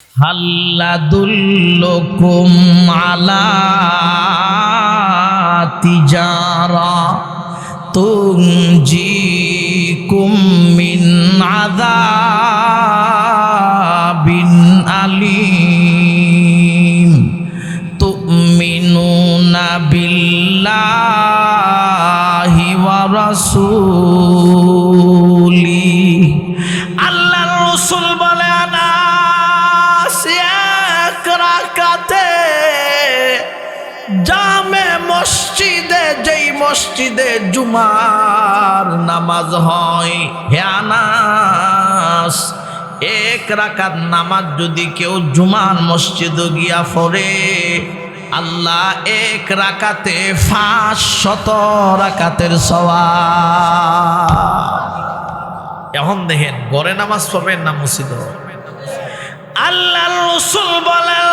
হাল্লাদুল্লুকুম আলা তিজারা তুনজিকুম মিন আযাবিন আলীম তুমিনুনা বিল্লাহি ওয়া রাসূলি। আল্লাহর রাসূল বলে জামে মসজিদে, যেই মসজিদে জুমার নামাজ হয়, হে আনাস, এক রাকাত নামাজ যদি কেউ জুমার মসজিদে গিয়া পড়ে, আল্লাহ এক রাকাতে 500 রাকাতের সওয়াব। এখন দেখেন ঘরে নামাজ পড়বেন না মসজিদে? আল্লাহর রাসূল বলেন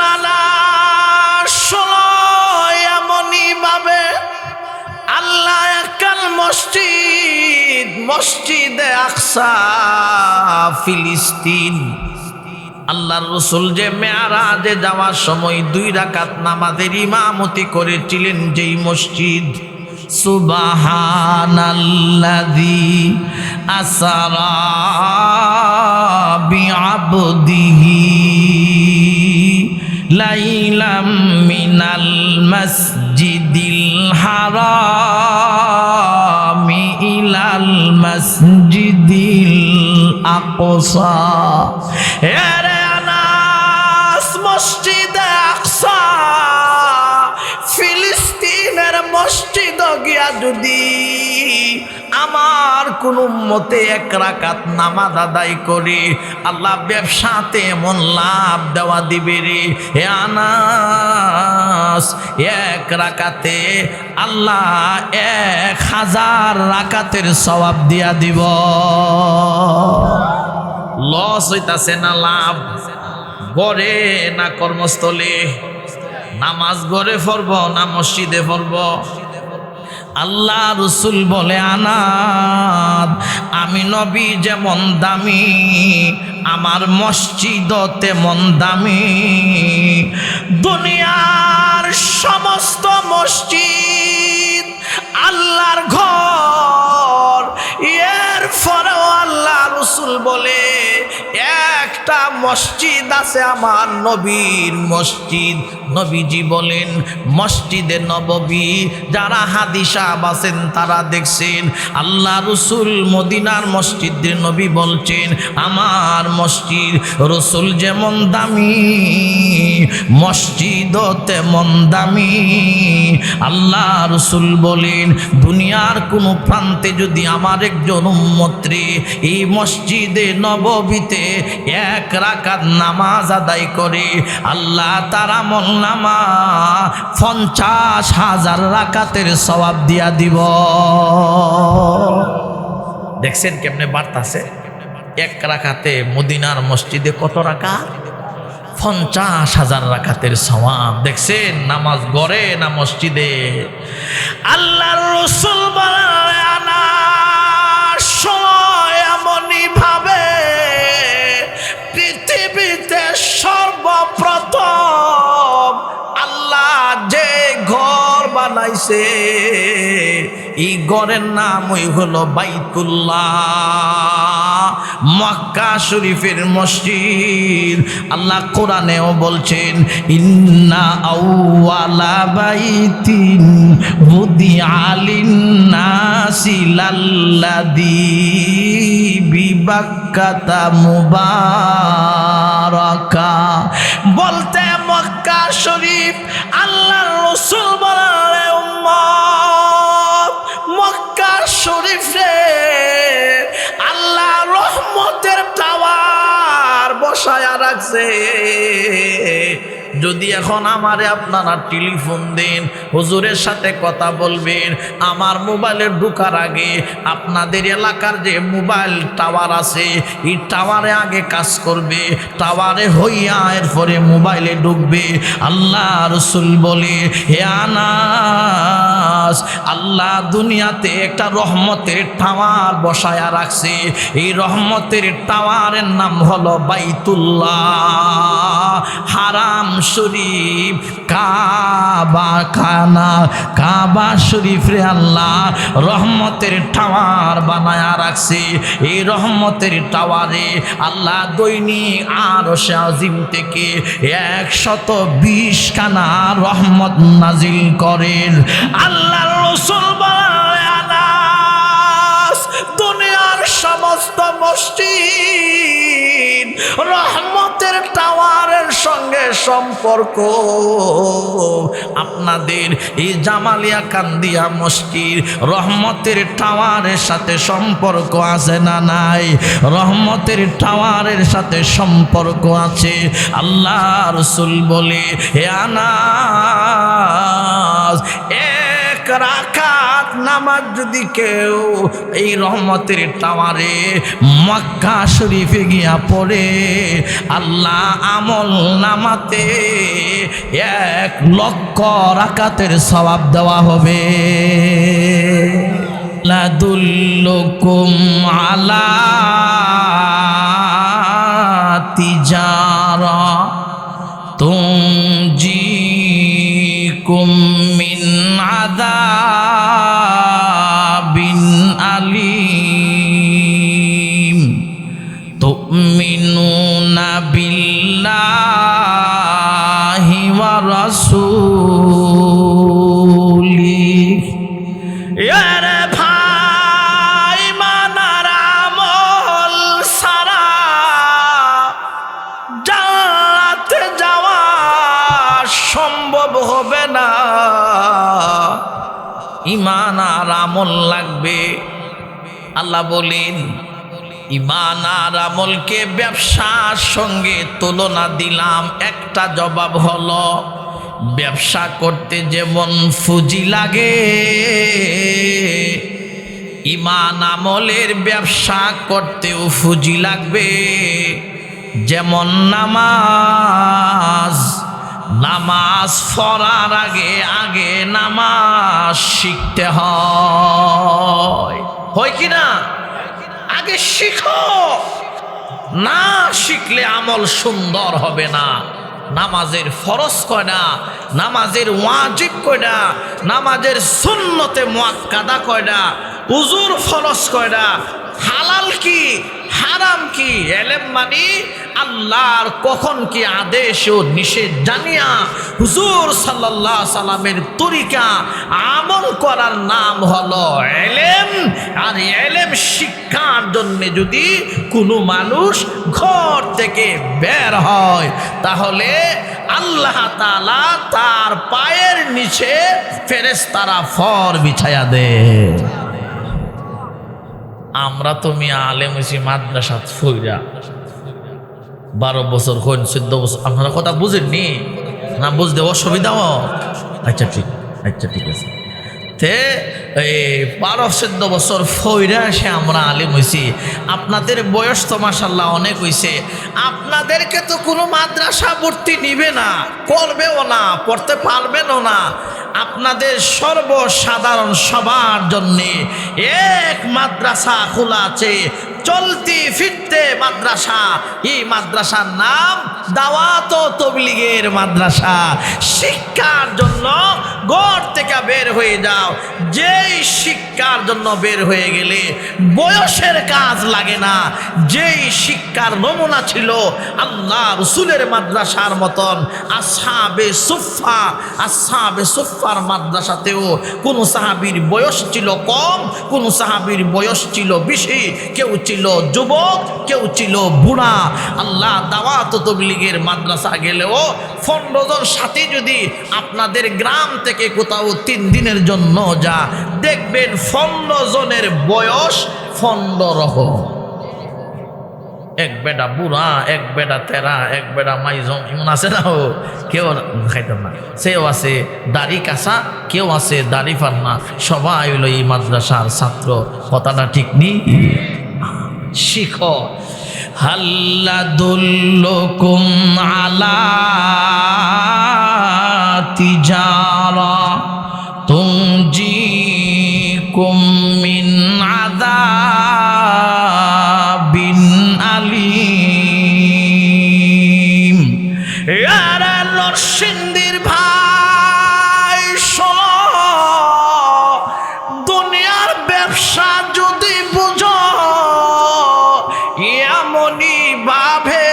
আল্লাহ একাল মসজিদ, মসজিদে আকসা ফিলিস্তিন। আল্লাহর রাসূল যে মেরাজে যাওয়ার সময় 2 রাকাত নামাজের ইমামতি করেছিলেন যেই মসজিদ, সুবহানাল্লাযী আসরা বিআবদিহি লাইলাম মিনাল মাসজিদিল হারামি ইলাল মাসজিদিল আকসা। এরে আনাস, মসজিদে আকসা ফিলিস্তিনের মসজিদ গিয়া যদি আমার কোন উম্মতে 1 রাকাত নামাজ আদায় করে, আল্লাহ ব্যবসাতে এমন লাভ দেওয়া দিবে রে। হে আনাস, 1 রাকাতে আল্লাহ 1000 রাকাতের সওয়াব দিয়া দিব। লস হইতাছে না লাভ? ঘরে না কর্মস্থলে? নামাজ ঘরে পড়ব না মসজিদে পড়ব? আল্লাহ রাসূল বলে আনাদ, আমি নবী যেমন দামি, আমার মসজিদ তেমন দামি। দুনিয়ার সমস্ত মসজিদ আল্লাহর ঘর, এর পরেও আল্লাহ রাসূল বলে একটা মসজিদ আছে আমার নবীর মসজিদ। নবীজি বলেন মসজিদে নববী, যারা হাদিসা আছেন তারা দেখছেন আল্লাহ রাসূল মদিনার মসজিদের নবী বলছেন আমার মসজিদ। রাসূল যেমন দামি, মসজিদ তেমন দামি। আল্লাহ রাসূল বলেন দুনিয়ার কোন প্রান্তে যদি আমার একজন উম্মত রে এই মসজিদে নববীতে 1 রাকাত নামাজ আদায় করে, আল্লাহ তার আমলনামা 50,000 রাকাতের সওয়াব দিয়া দিব। দেখছেন কেমনে বাড়তাছে? 1 রাকাতে মদিনার মসজিদে কত রাকাত? 50,000 রাকাতের সওয়াব। দেখছেন নামাজ গড়ে না মসজিদে? আল্লাহর রাসূল বলেন না সময় এমনই ভাবে পৃথিবীতে সর্বপ্রথম আল্লাহ যে ঘর বানাইছে এই ঘরের নামই হলো বাইতুল্লাহ, মক্কা শরীফের মসজিদ। আল্লাহ কোরআনেও বলছেন ইন্না আউওয়ালা বাইতিন বুদিআ লিন-নাসি লাল্লাযী বিবাক্কাতা মুবারাকা। বলতে মক্কা শরীফ আল্লাহর রাসূল বলেন উম্মত, মক্কা শরীফে আল্লাহ রহমতের টাওয়ার বসায়া রাখছে। যদি এখন আমারে আপনারা টেলিফোন দেন, হুজুরের সাথে কথা বলবেন, আমার মোবাইলে ঢোকার আগে আপনাদের এলাকার যে মোবাইল টাওয়ার আছে এই টাওয়ারে আগে কাজ করবে, টাওয়ারে হইয়া এরপরে মোবাইলে ঢুকবে। আল্লাহ রাসূল বলে, হে আনাস, আল্লাহ দুনিয়াতে একটা রহমতের টাওয়ার বসায়া রাখছে। এই রহমতের টাওয়ারের নাম হলো বাইতুল্লাহ, হারাম শরীফ, কাবা খানা, কাবা শরীফে আল্লাহ রহমতের টাওয়ার বানায়া রাখছে। এই রহমতের টাওয়ারে আল্লাহ দৈনিক আরশে আজিম থেকে 120 খানা রহমত নাজিল করেন। আল্লাহ রাসূল বলেন, দুনিয়ার সমস্ত মসজিদ রহমতের টাওয়ারের সঙ্গে সম্পর্ক। আপনাদের এই জামালিয়া কান্দিয়া মসজিদ রহমতের টাওয়ারের সাথে সম্পর্ক আছে না নাই? রহমতের টাওয়ারের সাথে সম্পর্ক আছে। আল্লাহ রাসূল বলে, হে আনাস, এক রাকাত নামাজ যদি কেউ এই রহমতের টাওয়ারে মক্কা শরীফে গিয়া পড়ে, আল্লাহ আমল নামাতে 1,00,000 রাকাতের সওয়াব দেওয়া হবে। লাদুল্লুকুম আলা তিজারা তুনজিকুম মিন আযাবিন আলীম তুমিনুনা বিল্লাহি ওয়া রাসূলিহি। আরে ভাই, মানার আমল সারা জান্নাতে যাওয়া সম্ভব হবে না। ঈমান আর আমল লাগবে। আল্লাহ বলেন, ঈমান আর আমলকে ব্যবসার সঙ্গে তুলনা দিলাম। একটা জবাব হলো, ব্যবসা করতে যেমন পুঁজি লাগে, ঈমান আমলের ব্যবসা করতেও পুঁজি লাগবে। যেমন নামাজ, নামাজ পড়ার আগে আগে নামাজ শিখতে হয়, হয় কি না? আগে শিখো, না শিখলে আমল সুন্দর হবে না। নামাজের ফরজ কয়টা, নামাজের ওয়াজিব কয়টা, নামাজের সুন্নতে মুআক্কাদা কয়টা, উজুর ফরজ কয়টা, হালাল কি হারাম কি, এলেম মানি আল্লাহর কখন কি আদেশ ও নিষেধ জানিয়া হুজুর সাল্লাল্লাহু আলাইহি সাল্লামের তরিকা আমল করার নাম হলো এলেম। আর এলেম শিক্ষার জন্য যদি কোনো মানুষ ঘর থেকে বের হয়, তাহলে আল্লাহ তাআলা তার পায়ের নিচে ফেরেশতারা ফর বিছায়া দেয়। আমরা তো মিয়া আলেম হইছি মাদ্রাসা ফইরা 12 বছর হইন, 14 বছর। আপনারা কথা বুঝেননি না? বুঝতে অসুবিধা? আচ্ছা ঠিক আছে। তে 12-14 বছর ফইরা সে আমরা আলেম হইছি। আপনাদের বয়স তো মাশাআল্লাহ অনেক হইছে। আপনাদেরকে তো কোনো মাদ্রাসা ভর্তি নিবে না, করবেও না, পড়তে পারবেনও না। আপনাদের সর্বসাধারণ সবার জন্যে এক মাদ্রাসা খোলা আছে, চলতি ফিরতে মাদ্রাসা। এই মাদ্রাসার নাম দাওয়াত ও তাবলীগের মাদ্রাসা। শিক্ষার জন্য ঘর থেকে বের হয়ে যাও। যেই শিক্ষার জন্য বের হয়ে গেলে বয়সের কাজ লাগে না। যেই শিক্ষার নমুনা ছিল আল্লাহ রাসূলের মাদ্রাসার মতন, আসহাবে সুফফার মাদ্রাসাতেও কোন সাহাবীর বয়স ছিল কম, কোন সাহাবীর বয়স ছিল বেশি, কেউ ছিল যুবক, কেউ ছিল বুড়া। আল্লাহ দাওয়াত ও তাবলীগের মাদ্রাসা গেলেও 15 জন সাথী যদি আপনাদের গ্রাম থেকে কোথাও 3 দিনের জন্য যা, দেখবেন 15 জনের বয়স 15 রকম। এক বেটা বুড়া, এক বেটা তেরা, এক বেটা মাইজম, এমন আছে না? ও কেউ খাইতাম না, সেও আছে দাড়ি কাঁচা, কেউ আছে দাড়ি ফান্না, সবাই হইল এই মাদ্রাসার ছাত্র। কথাটা ঠিক নি? শিখো। হাল্লাদুল্লুকুম আলা তিজারা তুনজিকুম মিন আযাবিন আলীম। আরে নরসিংদীর ভাই শোনো, দুনিয়ার ব্যবসা যদি বুঝো, এমনই ভাবে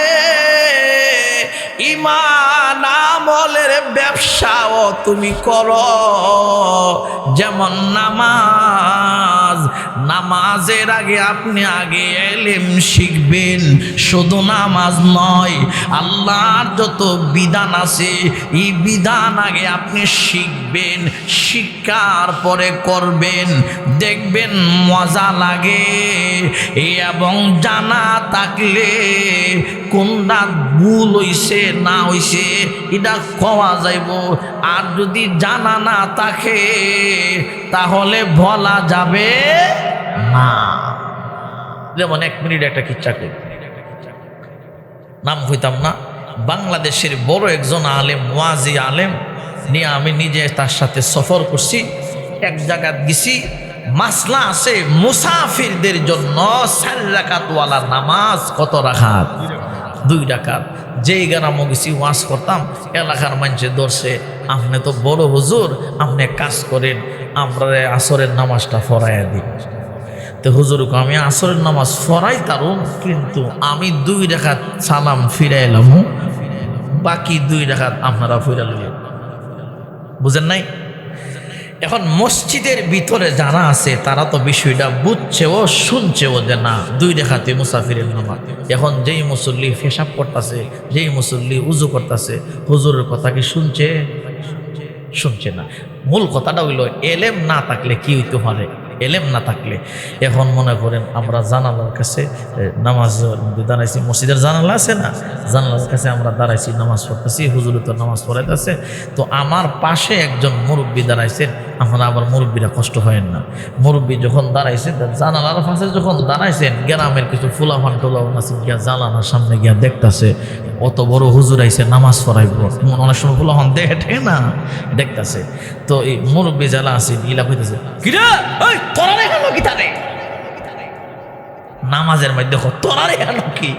ঈমান আমলের ব্যবসাও তুমি করো। যেমন নামাজ, নামাজের আগে আপনি আগে ইলম শিখবেন। শুধু নামাজ নয়, আল্লাহর যত বিধান আছে এই বিধান আগে আপনি শিখবেন, শিক্ষার পরে করবেন, দেখবেন মজা লাগে। এবং জানা থাকলে কোনটা ভুল হইছে না হইছে এটা কওয়া যাইব। আর যদি জানা না থাকে তাহলে বলা যাবে না। যেমন 1 মিনিট একটা কিচ্ছা করি, নাম হইতাম না, বাংলাদেশের বড় একজন আলেম, ওয়াজি আলেম নিয়ে আমি নিজে তার সাথে সফর করছি। এক জায়গায় গেছি, মাসলা আছে মুসাফিরদের জন্য 4 রাকাতওয়ালা নামাজ। কত রাকাত? 2 রাকাত। যেই গ্রামে গেছি ওয়াজ করতাম, এলাকার মানুষে ধরছে, আপনি তো বড় হুজুর, আপনি কাজ করেন, আমরা আসরের নামাজটা ফরাইয়া দিই। তো হুজুরকে আমি আসরের নামাজ ফরাই তারুম, কিন্তু আমি 2 রাকাত সালাম ফিরাইলাম, বাকি 2 রাকাত আপনারা ফিরা লইলেন। বুঝেন নাই? এখন মসজিদের ভিতরে যারা আছে তারা তো বিষয়টা বুঝছেও শুনছেও যে না 2 রাকাতে মুসাফিরের নামাজ। এখন যেই মুসল্লি পেশাব করতেছে, যেই মুসল্লি উজু করতেছে, হুজুরের কথা কি শুনছে? শুনছে না। মূল কথাটা হইল এলেম না থাকলে কি হইতে পারে? এলেম না থাকলে, এখন মনে করেন আমরা জানালার কাছে নামাজ দাঁড়াইছি, মসজিদের জানালা আছে না, জানালার কাছে আমরা দাঁড়াইছি, নামাজ পড়তেছি, হুজুর তো নামাজ পড়াইতেছে, তো আমার পাশে একজন মুরব্বী দাঁড়াইছেন। আপনারা আবার মুরব্বীরা কষ্ট হয় না, মুরব্বী যখন দাঁড়াইছেন জানালার পাশে যখন দাঁড়াইছেন, গ্রামের কিছু ফুলাফান টোলাফান আছে গিয়া জানালার সামনে গিয়া দেখতেছে অত বড় হুজুর আইছে নামাজ পড়াইব। অনেক সময় ফুলাফান দেখে না, দেখতেছে। তো এই মুরব্বী যারা আছে ইলা কইতেছে, কিরা ওই তোরা রে কেন কিতারে নামাজের মধ্যে তোরা রে কেন কি?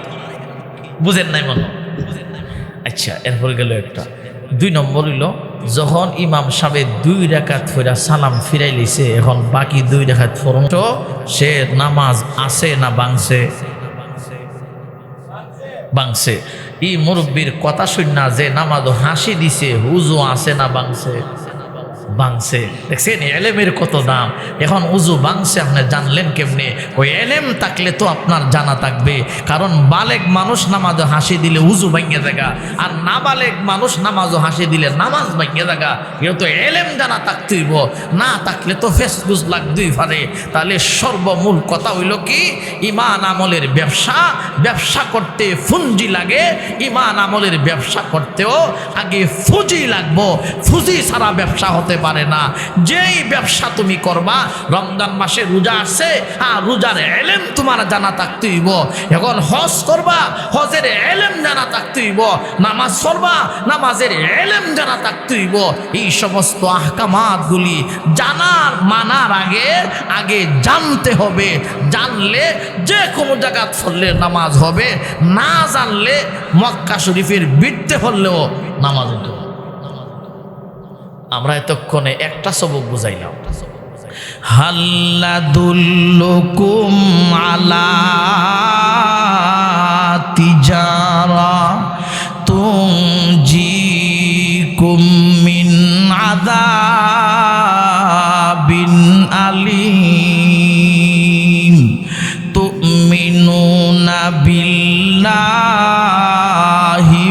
বুঝেন নাই মনে? আচ্ছা, এরপর গেল একটা। 2 নম্বর হইল যখন ইমাম সাহেব 2 রাকাত ফিরা সালাম ফিরাই লইছে, এখন বাকি 2 রাকাত ফরম, তো সে নামাজ আছে না বাংছে? বাংছে। ই মুরব্বীর কথা শুননা যে নামাজ হাসি দিছে, হুজু আছে না বাংছে? বাংছে। দেখছেন এলেমের কত দাম। এখন উজু বাংছে আপনি জানলেন কেমনে? ওই এলেম থাকলে তো আপনার জানা থাকবে। কারণ বালেগ মানুষ নামাজ হাসি দিলে উজু ভাঙিয়ে জায়গা, আর না বালেগ মানুষ নামাজ হাসি দিলে নামাজ ভাঙিয়ে জায়গা। এও তো এলেম জানা থাকতেইব, না থাকলে তো ফেসবুস লাগতেই পারে। তাহলে সর্বমূল কথা হইল কি, ইমান আমলের ব্যবসা, ব্যবসা করতে ফুঞ্জি লাগে, ইমান আমলের ব্যবসা করতেও আগে ফুজি লাগবো। ফুজি ছাড়া ব্যবসা হতে পারে না। যেই ব্যবসা তুমি করবা, রমজান মাসে রোজা আসছে, রোজার এলেম তোমার জানা থাকতে হইব। এখন হজ করবা, হজের এলেম জানা থাকতে হইব। নামাজ পড়বা, নামাজের এলেম জানা থাকতে হইব। এই সমস্ত আহকামাত গুলি জানার মানার আগে জানতে হবে। জানলে যে কোনো জায়গা পড়লে নামাজ হবে, না জানলে মক্কা শরীফের বিরতে পড়লেও নামাজ হতো। আমরা এতক্ষণে একটা সবক বুঝাইলাম। হাল্লাদুল্লুকুম আলা তিজারা তুনজিকুম মিন আযাবিন আলীম তুমিনুনা বিল্লাহি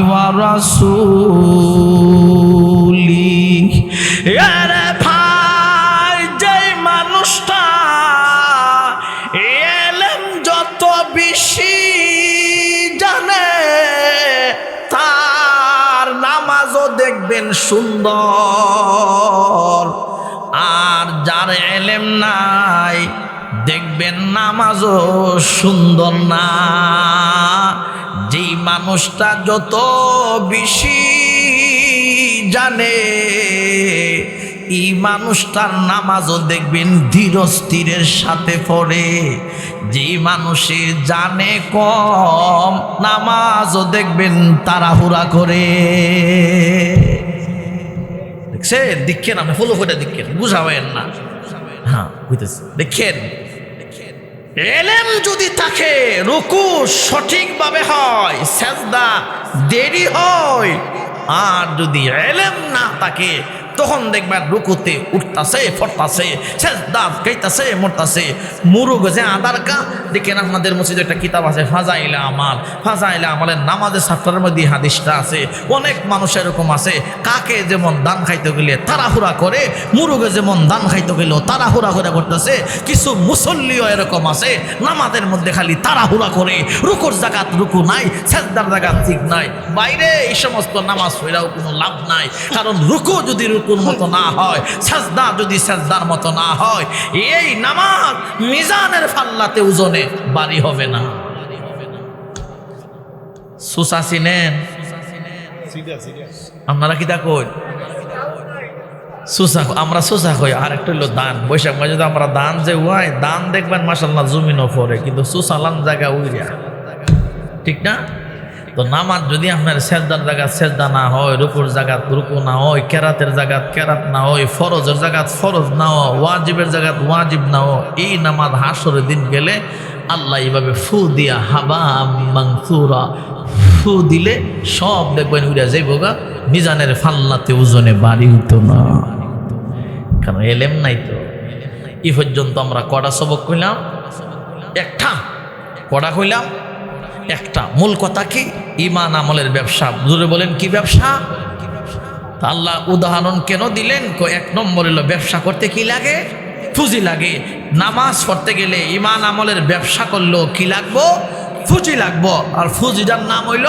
ওয়া রাসূলিহি। আরে ভাই, যেই মানুষটা এলেম যত বেশি দেখবেন সুন্দর, আর যার এলেম নাই দেখবেন নামাজও সুন্দর না। যেই মানুষটা যত বেশি জানে এই মানুষটার নামাজও দেখবেন ধীর স্থিরের সাথে পড়ে। যেই মানুষে জানে কম নামাজও দেখবেন তাড়াহুড়া করে। দেখছে দেখেন, আপনি ফলো করে দেখেন, বুঝাবেন না। হ্যাঁ বুঝতেছি, দেখেন এলেম যদি থাকে রুকু সঠিকভাবে হয়, সেজদা দেরি হয়। আর যদি এলেম না থাকে তখন দেখবেন রুকুতে উঠতাছে, ফরতাছে, সেজদা গাইতাছে, মরতাছে। মুরুগ যে আদার কা দেখেন, আপনাদের মসজিদে একটা কিতাব আছে ফাজাইলে আমাল। ফাজাইলে আমালের নামাজের ছাত্রের মধ্যে হাদিসটা আছে। অনেক মানুষ এরকম আছে, কাকে যেমন দান খাইতে গেলে তাড়াহুড়া করে, মুরুগে যেমন দান খাইতে গেলেও তাড়াহুড়া করে করতেছে। কিছু মুসল্লিও এরকম আছে, নামাজের মধ্যে খালি তাড়াহুড়া করে, রুকুর জায়গাত রুকু নাই, সেজদার জায়গাত ঠিক নাই। বাইরে এই সমস্ত নামাজ পড়াও কোনো লাভ নাই, কারণ রুকু যদি রুকুর মতো না হয়, সাজদা যদি সাজদার মতো না হয়, এই নামাজ মিজানের পাল্লাতে ওজনে ভারী হবে না। সুসা চিনেন আপনারা? কি তা কই সুসা? আমরা সুসা কই। আর একটা হলো দান। বৈশাখ মাসে যদি আমরা দান যে উয়াই, দান দেখবেন মাশাআল্লাহ জমিনও পড়ে, কিন্তু সুসালান জায়গা উইরা, ঠিক না? তো নামাজ যদি আপনার সেজদার জায়গা সেজদা না হয়, রুকুর জায়গা রুকু না হয়, কেরাতের জায়গা কেরাত না হয়, ফরজের জায়গা ফরজ না হয়, ওয়াজিবের জায়গা ওয়াজিব না হয়, এই নামাজ হাসরের দিন গেলে আল্লাহ এইভাবে ফু দিয়া হাবা মানসুরা, ফু দিলে সব দেখবেন উড়া যাইব গা, মিজানের ফাল্লাতে ওজনে বাড়ি হতো না। কারণ এলেম নাই তো। এই পর্যন্ত আমরা কটা সবক কইলাম? একটা। কটা কইলাম? একটা। মূল কথা কি? ঈমান আমলের ব্যবসা। জোরে বলেন, কি ব্যবসা? আল্লাহ উদাহরণ কেন দিলেন? এক নম্বর হলো ব্যবসা করতে কি লাগে? পুঁজি লাগে। নামাজ পড়তে গেলে ঈমান আমলের ব্যবসা করলেও কি লাগবো? পুঁজি লাগবো। আর পুঁজিটার নাম হইল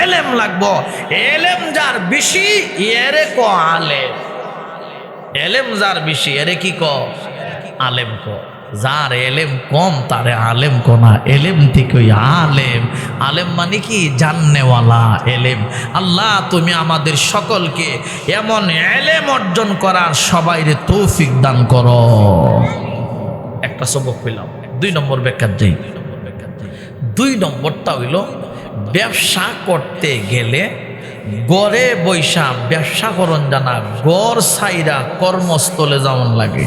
এলেম লাগবো। এলেম যার বেশি এরে ক আলেম। এলেম যার বেশি এরে কি ক? আলেম ক। যার এলেম কম তারে আলেম কোনা। এলেম ঠিক ওই আলেম। আলেম মানে কি? জাননেওয়ালা এলেম। আল্লাহ তুমি আমাদের সকলকে এমন এলেম অর্জন করার সবাইরে তৌফিক দান করো। একটা সবক পেলাম। 2 নম্বর ব্যাখ্যা যাই। 2 নম্বরটা হইল, ব্যবসা করতে গেলে গড়ে বৈশা ব্যবসা করন জানা, গড় সাইরা কর্মস্থলে যেমন লাগে।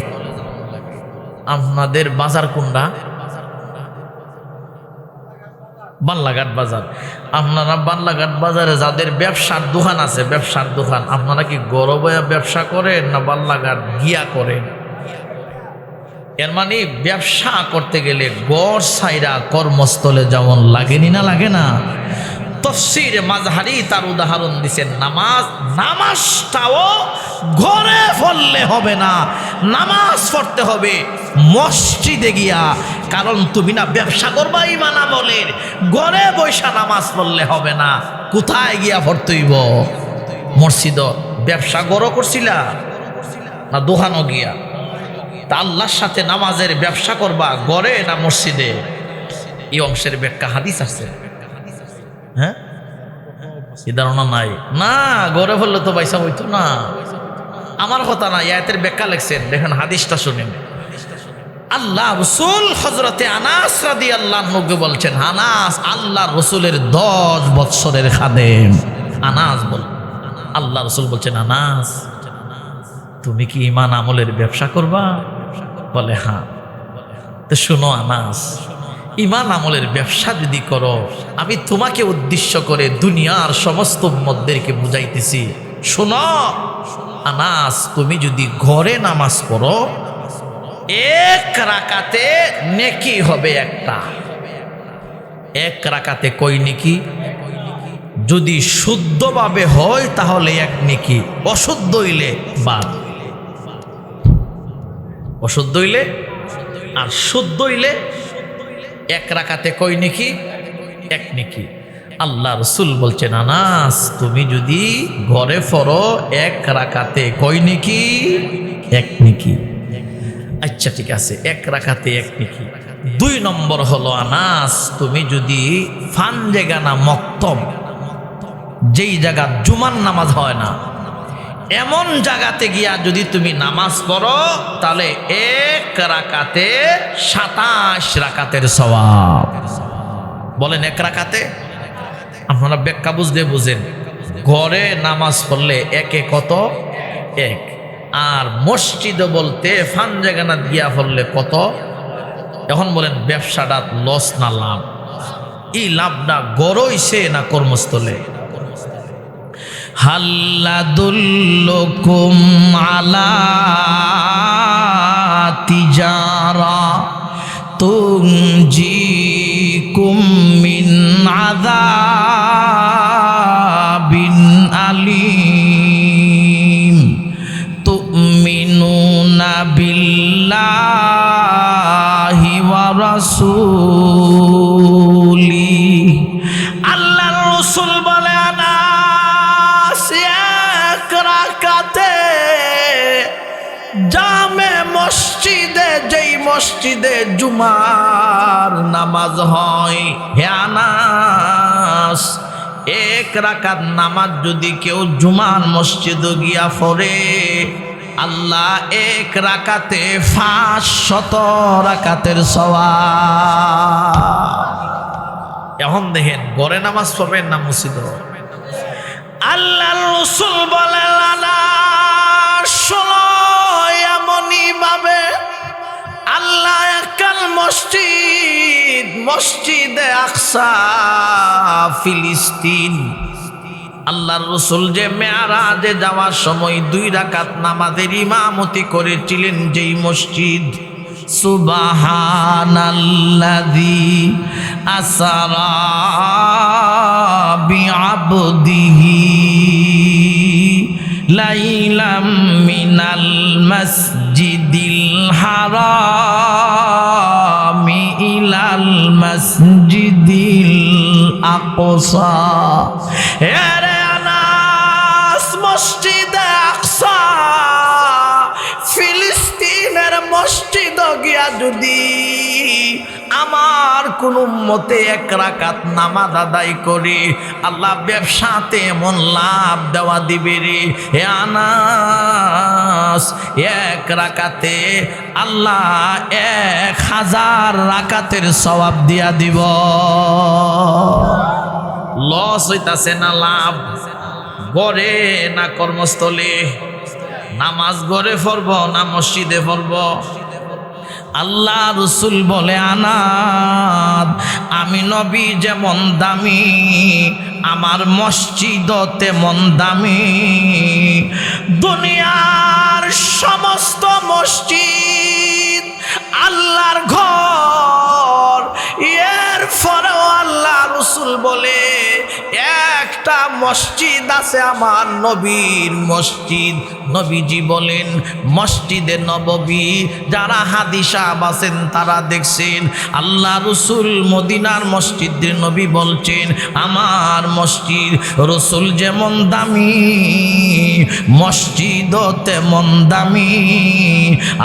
আপনাদের বাজার কোনটা? বাল্লাঘাট বাজার। আপনারা বাল্লাঘাট বাজারে যাদের ব্যবসার দোকান আছে, ব্যবসার দোকান, আপনারা কি গরবয়া ব্যবসা করেন না বাল্লাঘাট গিয়া করেন? এর মানে ব্যবসা করতে গেলে গড় সাইরা কর্মস্থলে যেমন লাগেনি না লাগে না? তফসিরে মাযহারি তার উদাহরণ দিচ্ছেন নামাজ। নামাজটাও ঘরে পড়লে হবে না, নামাজ পড়তে হবে মসজিদে গিয়া। কারণ তুমি না ব্যবসা করবা ঈমান আমলের, ঘরে বৈশা নামাজ পড়লে হবে না। কোথায় গিয়া পড়তে হইব? মসজিদ। ব্যবসা গড় করছিলা না দোকানও গিয়া? তা আল্লাহর সাথে নামাজের ব্যবসা করবা ঘরে না মসজিদে? এই অংশের ব্যাখ্যা হাদিস আছে। হ্যাঁ, এই ধারণা নাই না? গড়ে ফেললে তো পয়সা হইতো না। আমার কথা না, আয়াতের ব্যাখ্যা লিখছেন, দেখেন হাদিসটা শুনেন। আল্লাহ রসুল হযরতে আনাস রাদিয়াল্লাহু আনহু বলছেন, আনাস আল্লাহ রসুলের 10 বৎসরের খাদেম। আনাস বল, আল্লাহ রসুল বলছেন, আনাস তুমি কি ঈমান আমলের ব্যবসা করবা? বলে হ্যাঁ। তো শোনো আনাস, ঈমান আমলের ব্যবসা যদি করো, আমি তোমাকে উদ্দেশ্য করে দুনিয়ার সমস্ত উম্মতদেরকে বুঝাইতেছি। শোনো আনাস, তুমি যদি ঘরে নামাজ পড়ো, 1 রাকাতে নেকি হবে একটা। 1 রাকাতে কই নেকি? যদি শুদ্ধভাবে হয় তাহলে 1 নেকি, অশুদ্ধ হইলে বাদ। অশুদ্ধ হইলে আর শুদ্ধ হইলে 1 রাকাতে কই নেকি? 1 নেকি। আল্লাহ রসুল বলছেন, আনাস তুমি যদি ঘরে পড়ো এক রাকাতে কয় নেকি? এক নেকি। আচ্ছা ঠিক আছে, এক রাকাতে এক নেকি। 2 নম্বর হলো, আনাস তুমি যদি ফানজেগানা মক্তব, যেই জায়গা জুমার নামাজ হয় না, এমন জায়গাতে গিয়া যদি তুমি নামাজ পড়ো, তাহলে এক রাকাতে 27 রাকাতের সওয়াব। বলেন এক রাকাতে? আপনারা ব্যাখ্যা বুঝলে বুঝেন। ঘরে নামাজ পড়লে একে কত? এক। আর মসজিদে বলতে ফানজেগানা গিয়া পড়লে কত? এখন বলেন ব্যবসাটা লস না লাভ? এই লাভটা গড়ইছে না কর্মস্থলে? হাল্লাদুল্লুকুম আলা তিজারা তুনজিকুম মিন আযাবিন আলীম তুমিনুনা বিল্লাহি ওয়া রাসূলি। আল্লাহর রাসূল বলে, জামে মসজিদে, যেই মসজিদে জুমার নামাজ হয়, হে আনাস, এক রাকাত নামাজ যদি কেউ জুমার মসজিদে গিয়া পড়ে, আল্লাহ এক রাকাতে 500 রাকাতের সওয়াব। এখন দেখেন, ঘরে নামাজ পড়বেন না মসজিদে? আল্লাহর রাসূল বলেন, এমনইভাবে আল্লাহ একাল মসজিদ, মসজিদে আকসা ফিলিস্তিন, আল্লাহর রাসূল যে মেরাজে যাওয়ার সময় 2 রাকাত নামাজের ইমামতি করেছিলেন যেই মসজিদ, সুবহানাল্লাযী আসরা বিআবদিহি লাইলাম মিনাল মসজিদিল হারামি ইলাল মসজিদিল আকসা। এরে আনাস, মসজিদে আকসা ফিলিস্তিনের মসজিদ গিয়া যদি আমার কোন উম্মতে এক রাকাত নামাজ আদায় করে, আল্লাহ ব্যবসাতে এমন লাভ দেওয়া দিবে রে। হে আনাস, এক রাকাতে আল্লাহ 1000 রাকাতের সওয়াব দিয়া দিব। লস হইতাছে না লাভ? ঘরে না কর্মস্থলে? নামাজ ঘরে পড়ব না মসজিদে পড়ব? আল্লাহ রাসূল বলে, আনাদ, আমি নবী যেমন দামি, আমার মসজিদ তেমন দামি। দুনিয়ার সমস্ত মসজিদ আল্লাহর ঘর, এরপরেও আল্লাহ রাসূল বলে, একটা মসজিদ আছে আমার নবীর মসজিদ। নবীজি বলেন, মসজিদে নববী যারা হাদিসা আছেন তারা দেখছেন, আল্লাহ রাসূল মদিনার মসজিদের নবী বলছেন, আমার মসজিদ রাসূল যেমন দামি, মসজিদ তেমন দামি।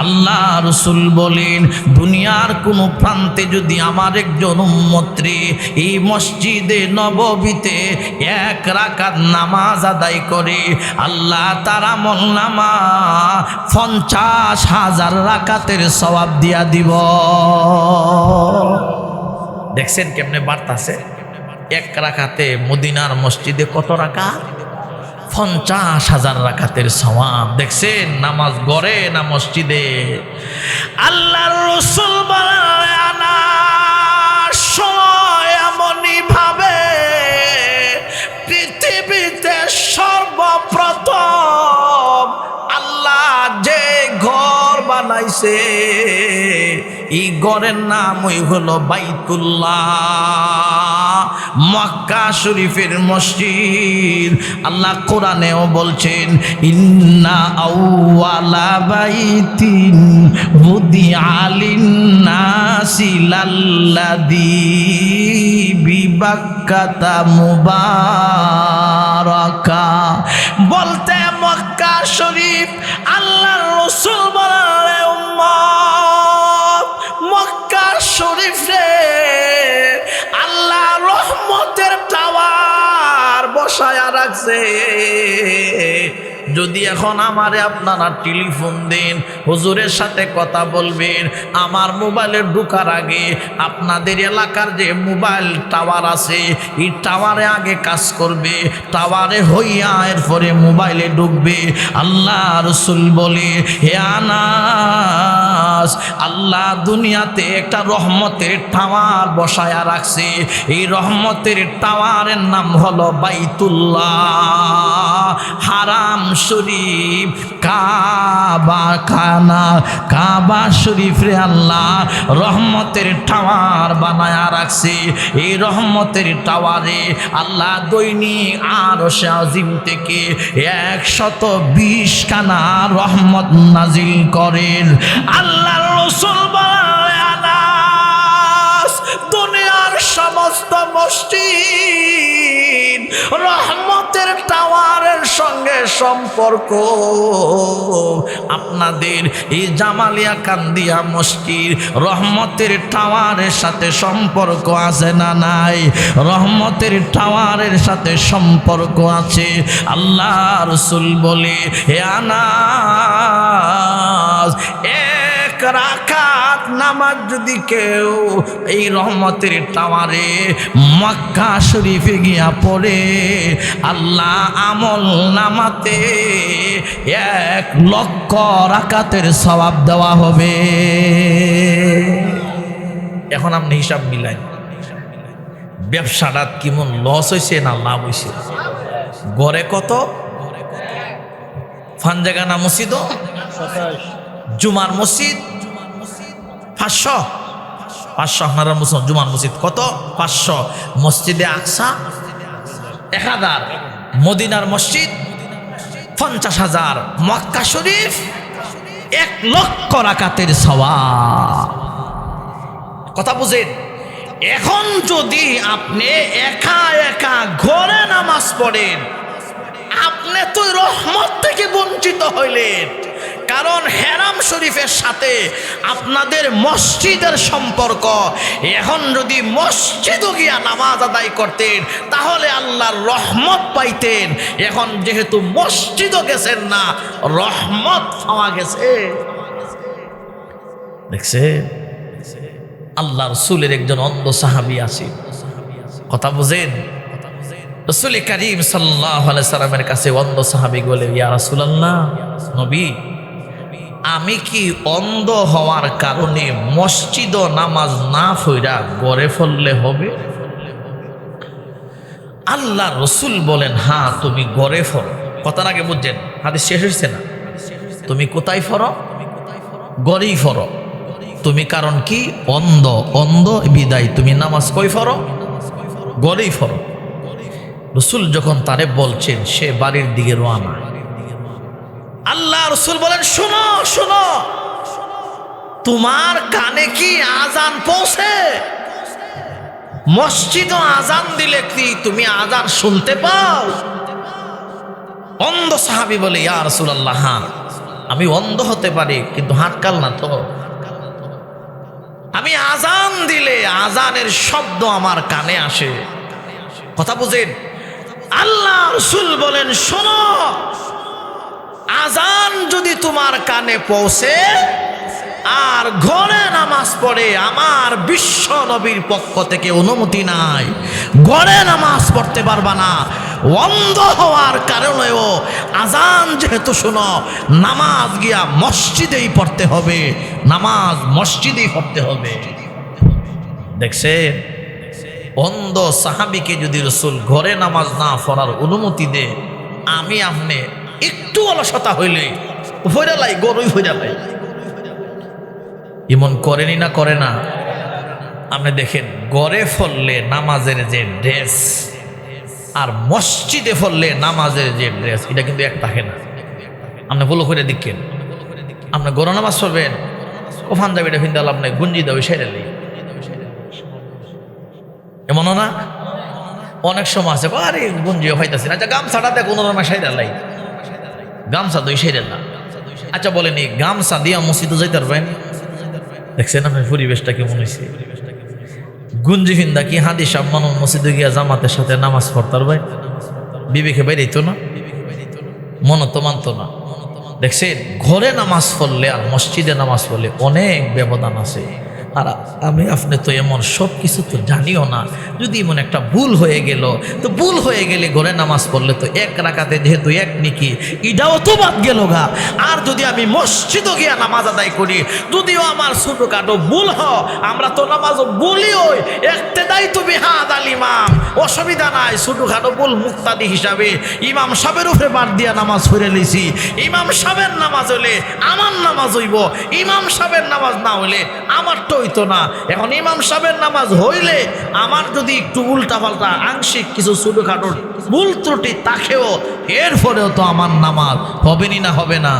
আল্লাহ রাসূল বলেন, দুনিয়ার কোন প্রান্তে যদি আমার একজন উম্মতরে এই মসজিদে নববীতে 1 রাকাত নামাজ আদায় করে, আল্লাহ তার আমলনামা 50,000 রাকাতের সওয়াব দিয়া দিব। দেখছেন কেমনে বাড়তাছে? 1 রাকাতে মদিনার মসজিদে কত রাকাত? 50,000 রাকাতের সওয়াব। দেখছেন নামাজ গড়ে না মসজিদে? আল্লাহর রাসূল বলেন, এমনই ভাবে পৃথিবীতে সর্বপ্রথম আল্লাহ যে ঘর বানাইছে, এই ঘরের নামই হলো বাইতুল্লাহ, মক্কা শরীফের মসজিদ। আল্লাহ কোরআনেও বলছেন, ইন্না আউওয়ালা বাইতিন বুদিআ লিন্নাসি লাল্লাযী বিবাক্কাতা মুবারাকা। বলতে মক্কা শরীফ আল্লাহর রাসূল বলেন, উম্মত মক্কা শরীফ রে আল্লাহ রহমতের টাওয়ার বসায়া রাখছে। যদি এখন আমারে আপনারা টেলিফোন দেন, হুজুরের সাথে কথা বলবেন, আমার মোবাইলে ঢোকার আগে আপনাদের এলাকার যে মোবাইল টাওয়ার আছে এই টাওয়ারে আগে কাজ করবে, টাওয়ারে হইয়া এরপরে মোবাইলে ঢুকবে। আল্লাহ রাসূল বলে, হে আনাস, আল্লাহ দুনিয়াতে একটা রহমতের টাওয়ার বসায়া রাখছে। এই রহমতের টাওয়ারের নাম হলো বাইতুল্লাহ, হারাম শরীফ, কাবা খানা, কাবা শরীফ রে আল্লাহ রহমতের টাওয়ার বানায়া রাখছে। এই রহমতের টাওয়ারে আল্লাহ দৈনিক আরশে আজিম থেকে 120 খানা রহমত নাজিল করেন। আল্লাহর রাসূল বলেন, আনাস দুনিয়ার সমস্ত মসজিদ রহমতের টাওয়ারের সঙ্গে সম্পর্ক। আপনাদের এই জামালিয়া কান্দিয়া মসজিদ রহমতের টাওয়ারের সাথে সম্পর্ক আছে না নাই? রহমতের টাওয়ারের সাথে সম্পর্ক আছে। আল্লাহ রাসূল বলে, হে আনাস, এক রাকাত নামাজ যদি কেউ এই রহমতের টাওয়ারে মক্কা শরীফে গিয়া পড়ে, আল্লাহ আমল নামাতে 1,00,000 রাকাতের সওয়াব দেওয়া হবে। এখন আপনি হিসাব মিলাইন, ব্যবসাটা কেমন লস হয়েছে না লাভ হয়েছে? গড়ে কত? ফানজাগানা মসজিদ, জুমার মসজিদ 500, আপনারা মুসলমান জুমার মসজিদ কত? 500। মসজিদে আকসা 1000, মদিনার মসজিদ 50,000, মক্কা শরীফ 1,00,000 রাকাতের সওয়াব। কথা বুঝেন? এখন যদি আপনি একা একা ঘরে নামাজ পড়েন, আপনি তো রহমত থেকে বঞ্চিত হইলেন। কারণ হেরাম শরীফের সাথে আপনাদের মসজিদের সম্পর্ক। এখন যদি মসজিদও গিয়া নামাজ আদায় করতেন তাহলে আল্লাহর রহমত পাইতেন। এখন যেহেতু মসজিদও গেছেন না, রহমত পাওয়া গেছে। দেখছেন, আল্লাহ রাসূলের একজন অন্ধ সাহাবী আছে। কথা বুঝেন? রাসূল করিম সাল্লাল্লাহু আলাইহি সাল্লামের কাছে অন্ধ সাহাবী বলে, ইয়া রাসূলুল্লাহ, নবী, আমি কি অন্ধ হওয়ার কারণে মসজিদ ও নামাজ না পড়া ঘরে ফেললে হবে? আল্লাহ রাসূল বলেন, হ্যাঁ তুমি ঘরে ফরো। কথার আগে বুঝছেন, হাদিস শেষ হয়েছে না? তুমি কোথায় ফরো? ঘরেই ফরো। তুমি কারণ কি? অন্ধ। অন্ধ বিদায় তুমি নামাজ কই ফরো? ঘরেই ফরো। রাসূল যখন তারে বলছেন, সে বাড়ির দিকে রওনা। আল্লাহ রাসূল বলেন, শোনো শোনো, তোমার কানে কি আজান পৌঁছে? মসজিদ আজান দিলে কি তুমি আজান শুনতে পাও? অন্ধ সাহাবী বলে, ইয়া রাসূলুল্লাহ, হ্যাঁ আমি অন্ধ হতে পারি কিন্তু হাত কাল না তো। আমি আজান দিলে আজানের শব্দ আমার কানে আসে। কথা বুঝেন? আল্লাহ রাসূল বলেন, শোনো, আজান যদি তোমার কানে পৌঁছে আর ঘরে নামাজ পড়ে, আমার বিশ্ব নবীর পক্ষ থেকে অনুমতি নাই, ঘরে নামাজ পড়তে পারবা না। অন্ধ হওয়ার কারণেও আজান যেহেতু শোনো, নামাজ গিয়া মসজিদেই পড়তে হবে, নামাজ মসজিদেই পড়তে হবে। দেখছেন, অন্ধ সাহাবীকে যদি রাসূল ঘরে নামাজ না পড়ার অনুমতি দে, আমি আপনি একটু অলসতা হইলে হইরালাই, গরুই হইরালাই। ইমন করেনি না করে না? আপনি দেখেন গড়ে ফললে নামাজের যে ড্রেস আর মসজিদে ফললে নামাজের যে ড্রেস, এটা কিন্তু এক থাকে না। আপনি বলো করে দেখেন, আপনি গড় নামাজ পড়বেন, ও পাঞ্জাবিটা ফিন্দা লাভ নাই, গুঞ্জি দাও সেরালি, এমনও না? অনেক সময় আছে আরে গুঞ্জিও হইতাছে না, আচ্ছা গামছাটা দেখ কোনো রকম সাইডা লাই, গামছা দুই সাইডের না। আচ্ছা বলেন এই গামছা দিয়া মসজিদে যাইতে পারবেন? দেখছেন আপনার পরিবেশটা কেমন হয়েছে? গুঞ্জি ফিন্দা কি হাদিস মানুষ মসজিদে গিয়া জামাতের সাথে নামাজ পড়তার ভাই বিবেকে বাইরেইতো না, মন তো মানতো না। দেখছেন ঘরে নামাজ পড়লে আর মসজিদে নামাজ পড়লে অনেক ব্যবধান আছে। আর আমি আপনি তো এমন সব কিছু তো জানিও না, যদি এমন একটা ভুল হয়ে গেল তো ভুল হয়ে গেলে ঘরে নামাজ পড়লে তো এক রাকাতে যেহেতু এক নিকি এটাও তো বাদ গেল গা। আর যদি আমি মসজিদও গিয়া নামাজ আদায় করি, যদিও আমার ছোটোখাটো ভুল আমরা তো নামাজও বলি ওই একতেদাই তুমি হাত আল ইমাম, অসুবিধা নাই, ছোটোখাটো ভুল মুক্তাদি হিসাবে ইমাম সাহেবের উপরে বাদ দিয়া নামাজ পড়ে লিছি। ইমাম সাহেবের নামাজ হলে আমার নামাজ হইব, ইমাম সাহেবের নামাজ না হইলে আমার তো হইতো না। এখন ইমাম সাহেবের নামাজ হইলে আমার যদি একটু উল্টা পাল্টা আংশিক কিছু ছোটোখাটো ভুল ত্রুটি তাকেও এরপরেও তো আমার নামাজ হবেনি না, হবে না?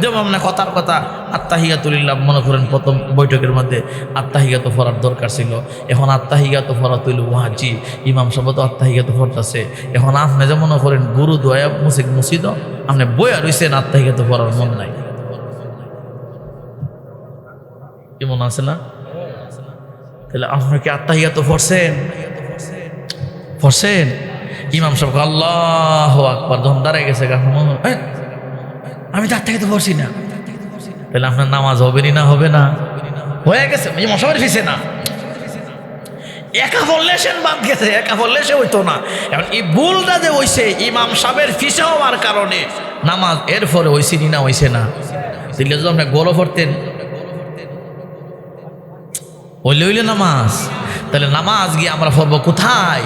যেমন আপনার কথার কথা আত্তাহিয়াতুলিল্লাহ মনে করেন প্রথম বৈঠকের মধ্যে আত্তাহিয়াত পড়ার দরকার ছিল, এখন আত্তাহিয়াত পড়া তৈল ওয়াজি, ইমাম সাহেব তো আত্তাহিয়াত পড়তেছে। এখন আপনি যে মনে করেন গুরু দোয়া মসজিদ আপনি বইয়া রয়েছেন আত্তাহিয়াত পড়ার মন নাই, কেমন আছে না? তাহলে আপনার কি আত্তাহিয়াত পড়ছেন? পড়ছেন? ইমাম সাহেব আল্লাহু আকবার যখন দাঁড়ায় গেছে আমি তো আত্তাহিয়াত পড়ছি না, তাহলে আপনার নামাজ হবেনি না, হবে না? হয়ে গেছে ইমাম সাহেবের ফিসে না, একা বললে সেন বাদ গেছে, একা বললে সে হইতো না। এখন এই ভুলটা যে হইছে ইমাম সাহেবের ফিসে হওয়ার কারণে নামাজ এরপরে হইছে না, হইছে না? তাহলে যদি আপনি গড় পড়তেন হইলে নামাজ, তাহলে নামাজ গিয়ে আমরা পড়বো কোথায়?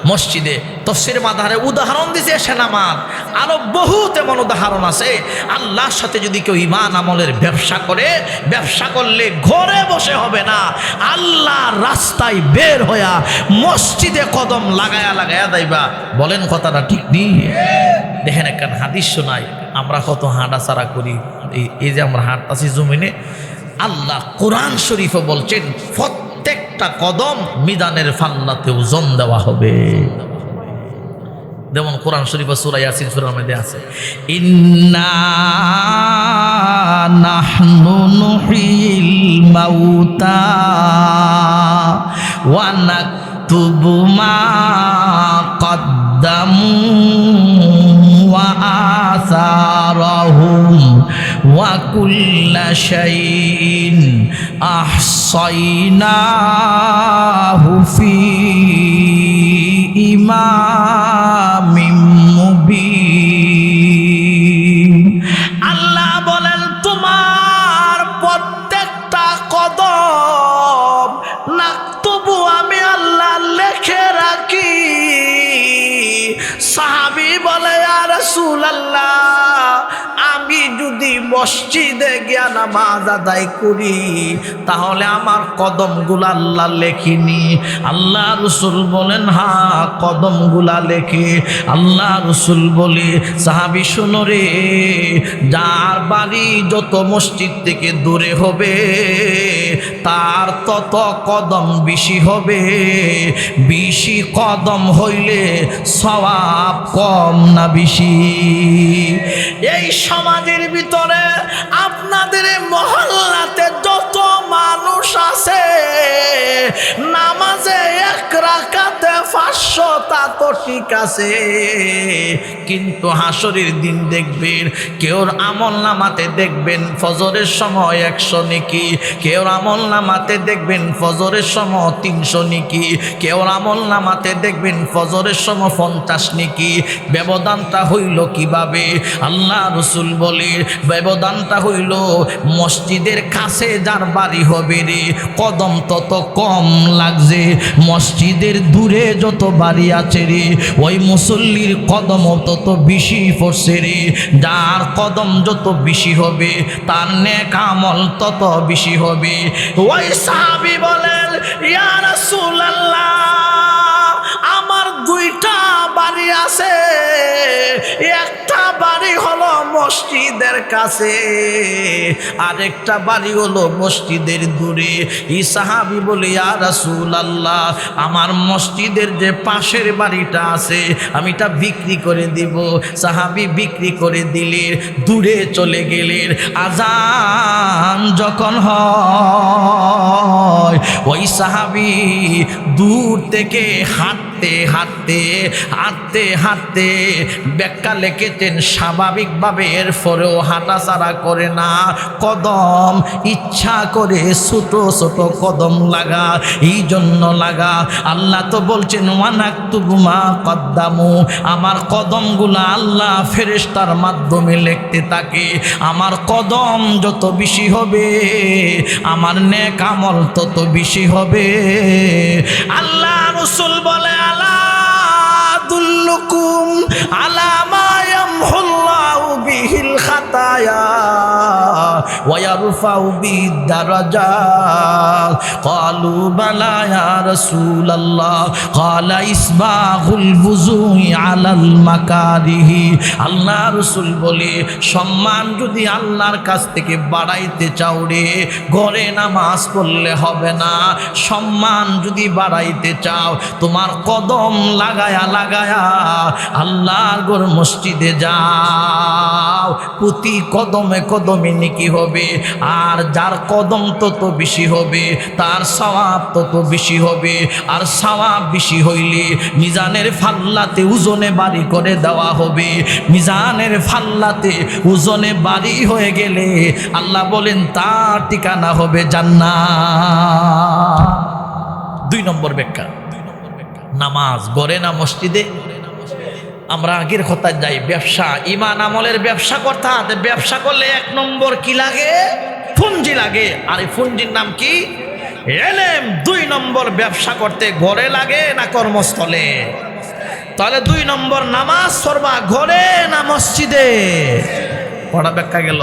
মসজিদে। তফসির মাদারে উদাহরণ দিছে সে নামাজ, আরো বহু তেমন উদাহরণ আছে। আল্লাহর সাথে যদি কেউ ঈমান আমলের ব্যবসা করে, ব্যবসা করলে ঘরে বসে হবে না, আল্লাহর রাস্তায় বের হইয়া মসজিদে কদম লাগায়া লাগায়া যাইবা। বলেন কথাটা ঠিক নেই? দেখেন একটা হাদিস শোনাই, আমরা কত হাঁটাচারা করি, এই যে আমরা হাঁটতাছি জমিনে, আল্লাহ কোরআন শরীফে বলছেন প্রত্যেকটা কদম মিজানের ফাল্লাতে ওজন দেওয়া হবে। যেমন কোরআন শরীফে সূরা ইয়াসিন সূরার মধ্যে আছে, ইন্না নাহনু নুহিল মাউতা ওয়া নাকতুবু মা কদ্দামু ওয়া আসারাহুম ওয়া কুল্লা শাইইন আহসাইনাহু ফি ইমামিম মুবিন। আল্লাহ বলেন তোমার প্রত্যেকটা কদম নাকতুবু আমি আল্লাহ লিখে রাখি। সাহাবী বলে ইয়া রাসূলুল্লাহ, আমি যদি মসজিদে গিয়া নামাজ আদায় করি তাহলে আমার কদমগুলা আল্লাহ লেখিনি? আল্লাহ রসুল বলেন হ্যাঁ কদমগুলা লেখে। আল্লাহ রসুল বলে সাহাবী শোনো রে, যার বাড়ি যত মসজিদ থেকে দূরে হবে তার তত কদম বেশি হবে। বেশি কদম হইলে সওয়াব কম না বেশি? এই সমাজের ভিতরে আপনাদের মহল্লাতে যত মানুষ আছে নামাজে এক রাকাতে 500 তা তো ঠিক আছে, কিন্তু হাসরের দিন দেখবেন কেউর আমল নামাতে দেখবেন ফজরের সময় 100 নেকি, কেউর আমল নামাতে দেখবেন ফজরের সময় 300 নেকি, কেউর আমল নামাতে দেখবেন ফজরের সময় 50 নেকি। ব্যবধানটা হইল কিভাবে? আল্লাহ রসুল বলে ব্যবধানটা হইল মসজিদের কাছে যার বাড়ি হবে রে কদম তত কম লাগছে, মসজিদের দূরে যত বাড়ি আছে রে, ওই মুসল্লির কদম তত বেশি পড়ছে রে। যার কদম যত বেশি হবে তার নেক আমল তত বেশি হবে। ওই সাহাবী বলেন, ইয়া রাসূলুল্লাহ, আমার দুইটা বাড়ি আছে, একটা বাড়ি হলো মসজিদের কাছে, আরেকটা বাড়ি হলো মসজিদের দূরে। এই সাহাবী বলে, ইয়া রাসূলুল্লাহ, আমার মসজিদের যে পাশের বাড়িটা আছে আমি এটা বিক্রি করে দিব। সাহাবী বিক্রি করে দিলেন, দূরে চলে গেলেন। আজান যখন হয় ওই সাহাবী দূর থেকে হাঁটতে হাঁটতে হাঁটতে হাঁটতে ব্যাখ্যা লিখেছেন স্বাভাবিকভাবে এরপরেও হাঁটাচাড়া করে না, কদম ইচ্ছা করে ছোট ছোট কদম লাগা, এই জন্য লাগা। আল্লাহ তো বলছেন ওয়ানাকতুবু মা কদ্দামু, আমার কদমগুলা আল্লাহ ফেরেশতার মাধ্যমে লিখতে থাকে। আমার কদম যত বেশি হবে আমার নেক আমল তত বেশি হবে। আল্লাহ রাসূল বলে, আলা দুল্লুকুম আলা মা ইয়ামহুল্লাহু বিহিল খাতায়া ওয়া ইয়ারফাউ বিদ-দারাজাত। ক্বালু বালা ইয়া রাসূলুল্লাহ, ক্বালা ইসবাগুল বুজুই আলাল মাকারিহি। আল্লাহ রাসূল বলে, সম্মান যদি আল্লাহর কাছ থেকে বাড়াইতে চাও রে, ঘরে নামাজ পড়লে হবে না। সম্মান যদি বাড়াইতে চাও তোমার কদম লাগায়া লাগায়া আল্লাহর ঘর মসজিদে যাও, প্রতি কদমে কদমে নেকি হবে। আর যার কদম তত বেশি হবে তার সওয়াব তত বেশি হবে। আর সওয়াব বেশি হইলে মিজানের ফাল্লাতে ওজনে বাড়ি করে দেওয়া হবে। মিজানের ফাল্লাতে ওজনে বাড়ি হয়ে গেলে আল্লাহ বলেন তার ঠিকানা হবে জান্নাত। 2 নম্বর ব্যাখ্যা, নামাজ গড়ে না মসজিদে। আমরা আগের কথা যাই, ব্যবসা, ইমান আমলের ব্যবসা করতে হবে। ব্যবসা করলে 1 নম্বর কি লাগে? পুঁজি লাগে। আর এই পুঁজির নাম কি? ইলম। 2 নম্বর ব্যবসা করতে ঘরে লাগে না কর্মস্থলে? তাহলে 2 নম্বর নামাজ পড়বা ঘরে না মসজিদে? কটা ব্যাখ্যা গেল?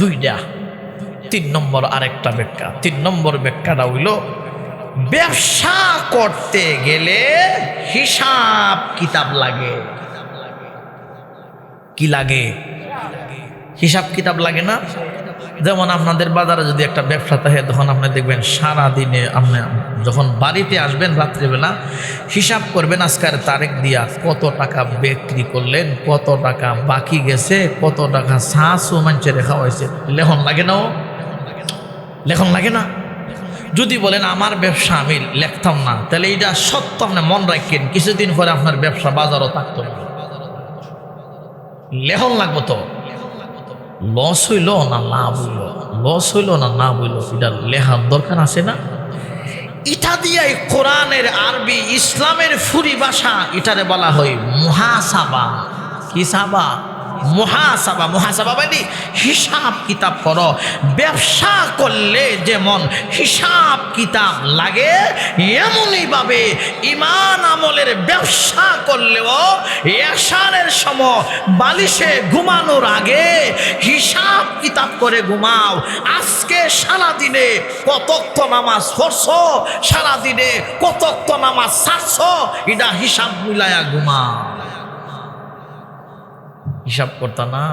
2টা। 3 নম্বর আরেকটা ব্যাখ্যা। 3 নম্বর ব্যাখ্যাটা হইল, ব্যবসা করতে গেলে হিসাব কিতাব লাগে। কি লাগে? হিসাব কিতাব লাগে না? যেমন আপনাদের বাজারে যদি একটা ব্যবসা থাকে তখন আপনি দেখবেন সারাদিনে আপনি যখন বাড়িতে আসবেন রাত্রিবেলা হিসাব করবেন আজকের তারিখ দিয়া কত টাকা বিক্রি করলেন, কত টাকা বাকি গেছে, কত টাকা শাঁসও মানছে রেখা হয়েছে। লেখন লাগে না? লেখন লাগে না? যদি বলেন আমার ব্যবসা আমি লেখতাম না, তাহলে এটা সত্য আপনি মন রাখেন, কিছুদিন পরে আপনার ব্যবসা বাজারও থাকতো না। লেখন লাগবো তো। লস হইল না লাভ হইল, লস হইল না না হইল, এটা লেখার দরকার আছে না? এটা দিয়ে কোরআনের আরবি ইসলামের ফুরি ভাষা এটারে বলা হয় মুহাসাবা। কি সাবা? মুহাসাবা। মুহাসাবা মানে হিসাব কিতাব করো। ব্যবসা করলে যেমন হিসাব কিতাব লাগে এমনই ভাবে ইমান আমলের ব্যবসা করলেও এশারের সময় বালিশে ঘুমানোর আগে হিসাব কিতাব করে ঘুমাও। আজকে সারাদিনে কতক্ত নামাজ পড়ছো, সারাদিনে কতক্ত নামাজ ছাড়ছো, এটা হিসাব মিলায়া ঘুমাও। হিসাব করতা না?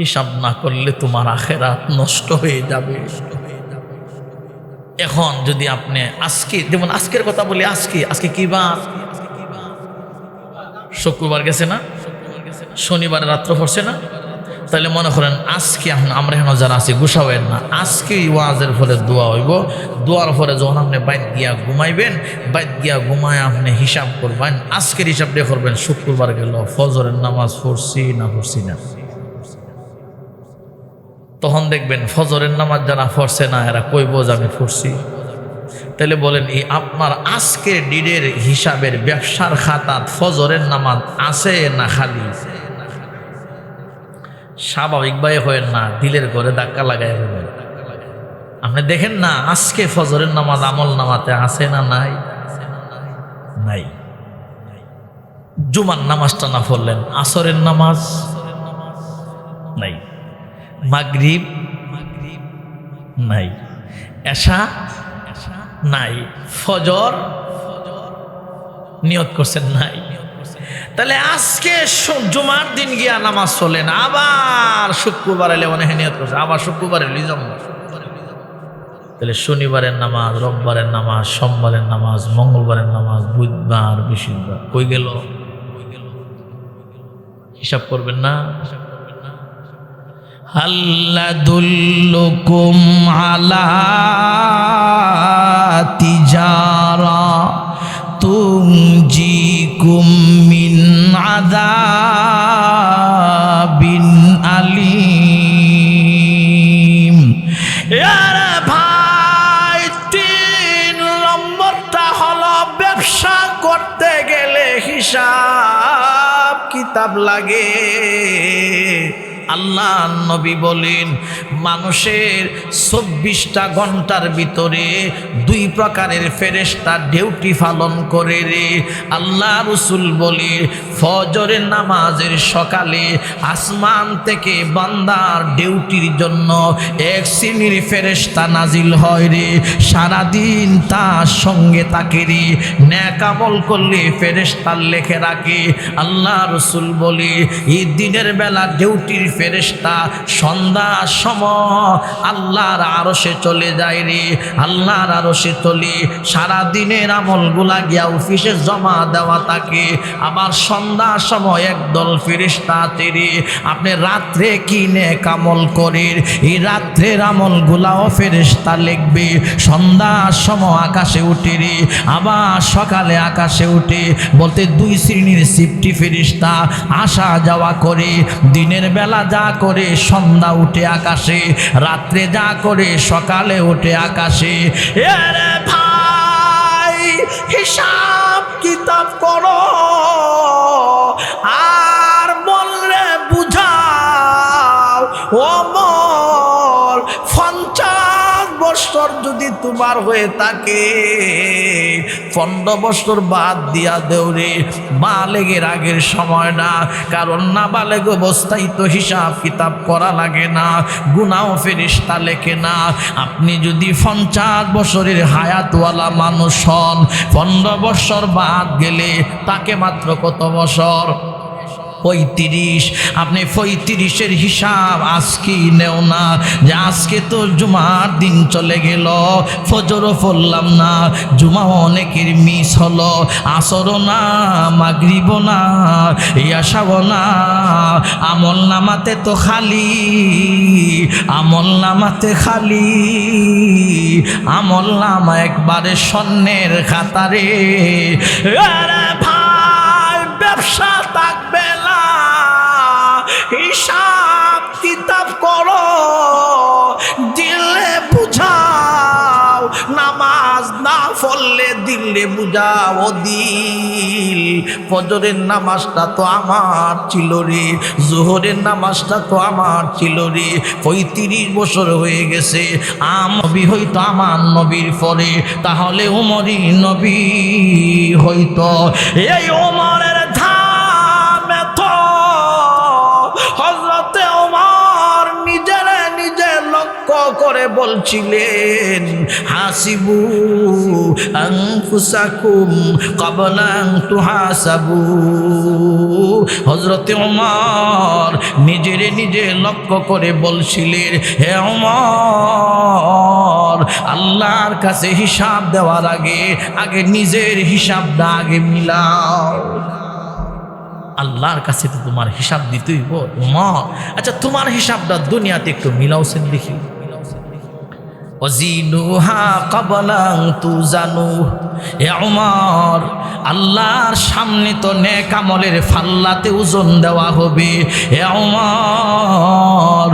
হিসাব না করলে তোমার আখেরাত নষ্ট হয়ে যাবে। এখন যদি আপনি আজকে, যেমন আজকের কথা বলি, আজকে কি বার? শুক্রবার গেছে না? শনিবার রাত্র পড়ছে না? তাহলে মনে করেন আজকে আমরা এখন যারা আছি গুছাবেন না, আজকে ওয়াজের ফলে দোয়া হইব। দোয়ার পরে যখন আপনি বাইত গিয়া ঘুমাইবেন, বাইত গিয়া ঘুমায় আপনি হিসাব করবেন। আজকের হিসাব দিয়ে করবেন শুক্রবার গেল ফজরের নামাজ পড়ছি না পড়ছি না। তখন দেখবেন ফজরের নামাজ যারা পড়ছে না এরা কইব যে আমি পড়ছি। তাহলে বলেন এই আপনার আজকের দিনের হিসাবের ব্যবসার খাতাত ফজরের নামাজ আছে না খালি? স্বাভাবিকভাবে হয় না, দিলের ঘরে ধাক্কা লাগাই হবে। আপনি দেখেন না আজকে ফজরের নামাজ আমল নামাতে আছে না নাই? নাই। জুমার নামাজটা না পড়লেন, আসরের নামাজ নাই, মাগরিব নাই, এশা নাই, ফজর নিয়ত করছেন নাই। তাহলে আজকে জুমার দিন গিয়া নামাজ চলেন, আবার শুক্রবার এলে মনে হয় নিয়ত করছে, আবার শুক্রবার এলে যাব। তাহলে শনিবারের নামাজ, রোববারের নামাজ, সোমবারের নামাজ, মঙ্গলবারের নামাজ, বুধবার, বৃহস্পতিবার কই গেল? হিসাব করবেন না? হাল্লাদুল্লুকুম আলা তিজারা তুনজিকুম মিন আযাবিন আলীম। আরে ভাই, 3 নম্বরটা হলো ব্যবসা করতে গেলে হিসাব কিতাব লাগে। আল্লাহ নবী বলেন, মানুষের 24টা ঘন্টার ভিতরে 2 প্রকারের ফেরেশতা ডিউটি পালন করে রে। আল্লাহ রাসূল বলে, ফজরের নামাজের সকালে আসমান থেকে বান্দার ডিউটির জন্য 1 শ্রেণীর ফেরেশতা নাজিল হয় রে। সারাদিন তার সঙ্গে থাকে রে, নেক আমল করলে ফেরেশতা লিখে রাখে। আল্লাহ রাসূল বলে, এই দিনের বেলা ডিউটির ফেরেশতা সন্ধ্যার সময় আল্লাহর আরশে চলে যায় রে। আল্লাহর আরশে চলে সারা দিনের আমলগুলা গিয়া অফিসে জমা দেওয়া থাকে। আবার সন্ধ্যার সময় একদল ফেরেশতা আছে রে, আপনি রাত্রে কি নেক আমল করেন, এই রাত্রের আমলগুলাও ফেরেশতা লিখবে। সন্ধ্যার সময় আকাশে উঠে রে, আবার সকালে আকাশে উঠে। বলতে 2 শ্রেণীর সিফটি ফেরেশতা আসা যাওয়া করে। দিনের বেলা যা করে সন্ধ্যা উঠে আকাশে, রাত্রে যা করে সকালে উঠে আকাশে। আরে ভাই, হিসাব কিতাব করো, আর বললে বুঝাও। ও বল, 50 বছর যদি তোমার হয়ে থাকে, 15 বছর বাদ দিয়া দেও রে, বালেগের আগের সময় না। কারণ না বালেগ অবস্থায় তো হিসাব কিতাব করা লাগে না, গুনাহ ফেরেশতা লেখে না। আপনি যদি 50 বছরের হায়াতওয়ালা মানুষ হন, 15 বছর বাদ গেলে তাকে মাত্র কত বছর? 35। আপনি 35-এর হিসাব আজকেই নেও না, যে আজকে তো জুমার দিন চলে গেল, ফজরও পড়লাম না, জুমাও অনেকের মিস হলো, আসরও না, মাগরিবও না, ইয়াশাও না। আমল নামাতে তো খালি, আমল নামাতে খালি, আমল নামা একবারে স্বর্ণের খাতারে। আরে ভাই, ব্যবসা থাকবে না, হিসাব কিতাব করো, দিলে বুঝাও। নামাজ না পড়লে দিলে বুঝাও। দিল, ফজরের নামাজটা তো আমার ছিল রে, জোহরের নামাজটা তো আমার ছিল রে। 35 বছর হয়ে গেছে, নবী হইতো আমার নবীর পরে, তাহলে ওমরই নবী হইতো। এই ওমরের ধামে তো হযরতে ওমর নিজে লক্ষ্য করে বলছিলেন, হাসিবু আনফুসাকুম ক্বাবলা আন তুহাসাবু। হযরতে ওমর নিজে লক্ষ্য করে বলছিলেন, হে ওমর, আল্লাহর কাছে হিসাব দেওয়ার আগে নিজের হিসাবটা আগে মিলাও। আল্লাহর কাছে তো তোমার হিসাব দিতেই হইব ওমর। আচ্ছা, তোমার হিসাবটা দুনিয়াতে একটু মিলাওছেন দেখি। ওয়াজিনুহা ক্বাবলা আন তুজানু। হে ওমর, আল্লাহর সামনে তো নেক আমলের ফাল্লাতে ওজন দেওয়া হবে। হে ওমর,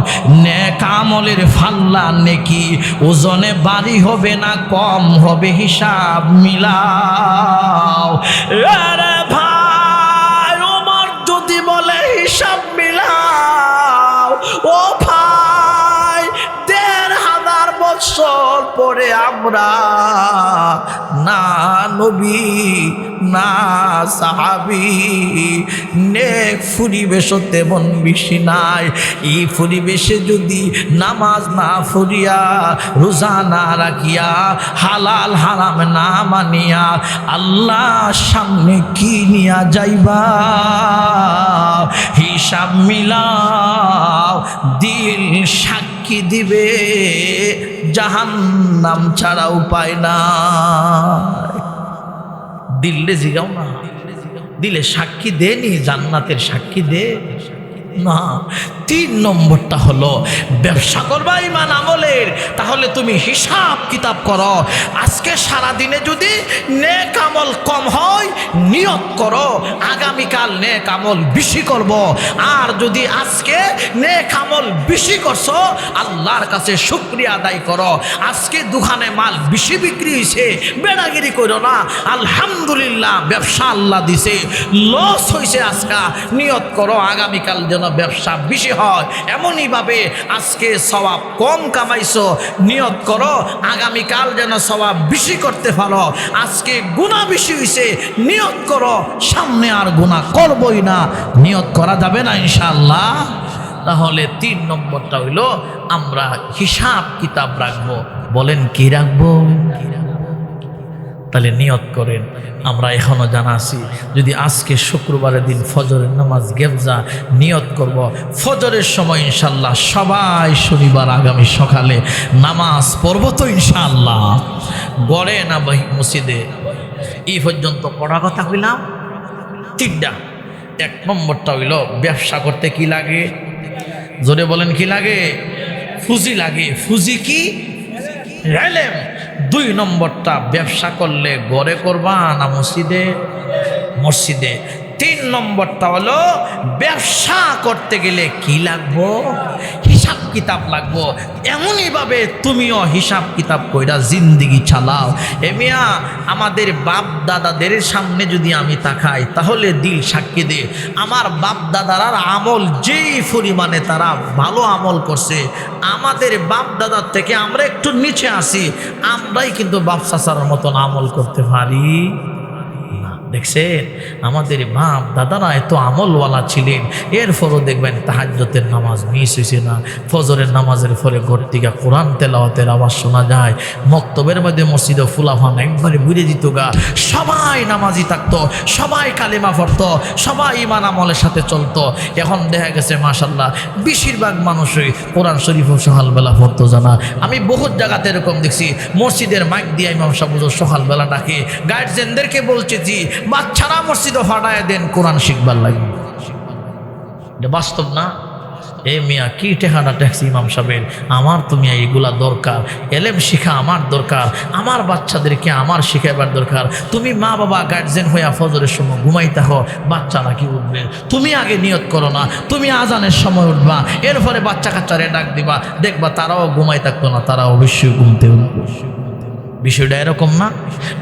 নেক আমলের ফাল্লা নেকি ওজনে ভারী হবে না কম হবে? হিসাব মিলাও। আরে ভাই, ওমর যদি বলে হিসাব মিলাও, ও ভাই, 1500 বছর পরে আমরা না নবী না সাহাবী, নেক পরিবেশও তেমন বেশি নাই। এই পরিবেশে যদি নামাজ না পড়িয়া, রোজা না রাখিয়া, হালাল হারাম না মানিয়া আল্লাহর সামনে কি নিয়া যাইবা? হিসাব মিলাও, দিল সাক্ষী দিবে, জাহান্নাম ছাড়া উপায় নাই। দিলে জিগাও না, দিলে সাক্ষী দেনি, জান্নাতের সাক্ষী দে না। 3 নম্বরটা হলো ব্যবসা করবা ঈমান আমলের, তাহলে তুমি হিসাব কিতাব করো। আজকে সারা দিনে যদি নেক আমল কম হয়, নিয়ত করো আগামীকাল নেক আমল বেশি করব। আর যদি আজকে নেক আমল বেশি করছো, আল্লাহর কাছে শুকরিয়া আদায় করো। আজকে দোকানে মাল বেশি বিক্রি হয়েছে, বেড়াগিরি করো না, আলহামদুলিল্লাহ ব্যবসা আল্লাহ দিছে। লস হয়েছে আজকে, নিয়ত করো আগামীকাল যেন ব্যবসা বেশি হয়। এমনই ভাবে আজকে সওয়াব কম কামাইছো, নিয়ত করো আগামীকাল যেন সওয়াব বেশি করতে পারো। আজকে গুনাহ বেশি হয়েছে, নিয়ত করো সামনে আর গুনাহ করবই না। নিয়ত করা যাবে না ইনশাআল্লাহ? তাহলে 3 নম্বরটা হইলো আমরা হিসাব কিতাব রাখবো। বলেন কি রাখবো? তাহলে নিয়ত করেন। আমরা এখনো জানা আছি, যদি আজকে শুক্রবারের দিন ফজরের নামাজ গেবজা নিয়ত করব, ফজরের সময় ইনশাল্লাহ সবাই শনিবার আগামী সকালে নামাজ পড়ব তো ইনশাআল্লাহ। গড়ে না মসজিদে এই পর্যন্ত পড়া কথা কইলাম 3টা। 1 নম্বরটা হইল ব্যবসা করতে কি লাগে? জোরে বলেন কি লাগে? ফুজি লাগে। ফুজি কি? ইলম। 2 নম্বরটা ব্যবসা করলে ঘরে করবা না মসজিদে? মসজিদে। 3 নম্বরটা হলো ব্যবসা করতে গেলে কি লাগবো? হিসাব কিতাব লাগবো। এমনইভাবে তুমিও হিসাব কিতাব কইরা জিন্দিগি চালাও। এ মিয়া, আমাদের বাপ দাদাদের সামনে যদি আমি তাকাই, তাহলে দিল সাক্ষী দে আমার বাপ দাদার আমল যেই পরিমাণে তারা ভালো আমল করছে, আমাদের বাপ দাদার থেকে আমরা একটু নিচে আসি, আমরাই কিন্তু বাপ চাচার মতন আমল করতে পারি। দেখছেন, আমাদের বাপ দাদারা এত আমলওয়ালা ছিলেন, এরপরও দেখবেন তাহাজ্জুদের নামাজ মিস হয়েছে না। ফজরের নামাজের পরে ঘর থেকে কোরআন তেলাওয়াতের আওয়াজ শোনা যায়। মক্তবের মধ্যে মসজিদে ফুলাফান একবারে বুঝে দিত গা। সবাই নামাজি থাকতো, সবাই কালেমা পড়তো, সবাই ঈমান আমলের সাথে চলতো। এখন দেখা গেছে মাশাআল্লাহ বেশিরভাগ মানুষই কোরআন শরীফও সকালবেলা পড়তো জানা। আমি বহুত জায়গাতে এরকম দেখছি, মসজিদের মাইক দিয়ে ইমাম সাহেব সকালবেলা ডাকে। গার্জেনদেরকে বলছি বাচ্চারা মসজিদে ফাটায় দেন কোরআন শিখবার লাগে। এটা বাস্তব না? এ মিয়া কি টেকাটা ট্যাক্সি ইমাম সাহেবের, আমার তুমি এইগুলা দরকার, এলেম শিখা আমার দরকার, আমার বাচ্চাদেরকে আমার শিখাইবার দরকার। তুমি মা বাবা গার্জেন হইয়া ফজরের সময় ঘুমাইতে হো, বাচ্চারা কি উঠবে? তুমি আগে নিয়ত করো না, তুমি আজানের সময় উঠবা, এরপরে বাচ্চা কাচ্চারে ডাক দিবা, দেখবা তারাও ঘুমাই থাকতো না, তারা অবশ্যই ঘুমতে উঠবে। বিষয়টা এরকম না?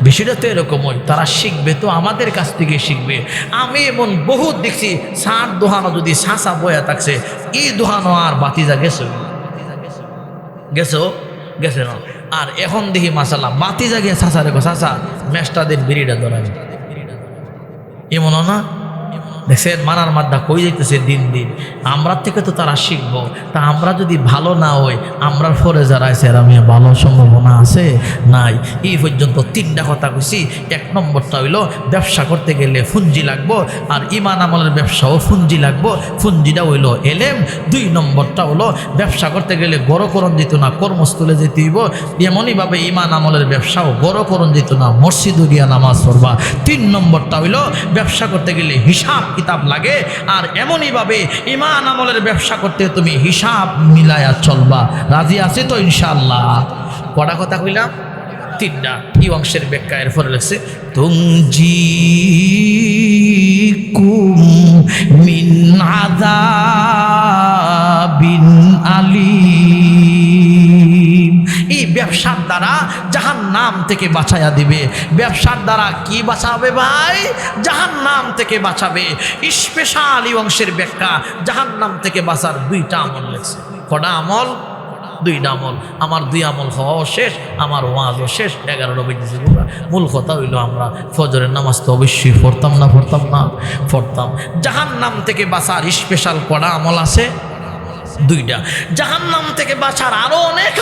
বিষয়টা তো এরকমই, তারা শিখবে তো আমাদের কাছ থেকে শিখবে। আমি এমন বহুত দেখছি, সার দোহানো যদি শাঁসা বয়া থাকছে, এই দোহানো আর বাতিজা গেছে গেছে না। আর এখন দেখি মাশাআল্লাহ বাতিজা গিয়ে শাঁসা রেখো, শাঁসা মেষ্টা দিন বিড়িটা ধরাবে, এমন না? দেখছেন মানার মাদ্দা কই যাইতেছে দিন দিন। আমরা থেকে তো তারা শিখবো। তা আমরা যদি ভালো না হই, আমরা পরে যারা আছে এরা মেয়ে ভালো সম্ভাবনা আছে নাই। এই পর্যন্ত 3টা কথা কইছি। 1 নম্বরটা হইলো ব্যবসা করতে গেলে ফুঞ্জি লাগবো, আর ঈমান আমলের ব্যবসাও ফুঞ্জি লাগবো। ফুঞ্জিটা হইলো এলেম। 2 নম্বরটা হলো ব্যবসা করতে গেলে গড়করণ যেত না, কর্মস্থলে যেতে হইব। এমনইভাবে ঈমান আমলের ব্যবসাও গড়করণ যেত না, মসজিদে গিয়া নামাজ পড়বা। 3 নম্বরটা হইলো ব্যবসা করতে গেলে হিসাব কিতাব লাগে। আর এমনইভাবে ঈমান আমলের ব্যবসা করতে তুমি হিসাব মিলায়া চলবা। রাজি আছে তো ইনশাআল্লাহ? কটা কথা কইলাম? 3টা। এই অংশের ব্যাখ্যা এরপরে লেখছে তুনজিকুম মিন আযাবিন আলীম। এই ব্যবসার দ্বারা জাহান্নাম থেকে বাঁচায়া দিবে। ব্যবসার দ্বারা কি বাঁচাবে ভাই? জাহান্নাম থেকে বাঁচাবে। স্পেশাল এই অংশের ব্যাখ্যা জাহান্নাম থেকে বাঁচার 2টা আমল লেখছে। কটা আমল? দুইটা আমল, আমার দুই আমল হওয়াও শেষ, আমার ওয়াজও শেষ। 11টা বেজেছে। মূল কথা হইল আমরা ফজরের নামাজ তো অবশ্যই পড়তাম না? পড়তাম। জাহান্নাম থেকে বাঁচার স্পেশাল কড়া আমল আছে দুইটা। জাহান্নাম থেকে বাঁচার আরো অনেক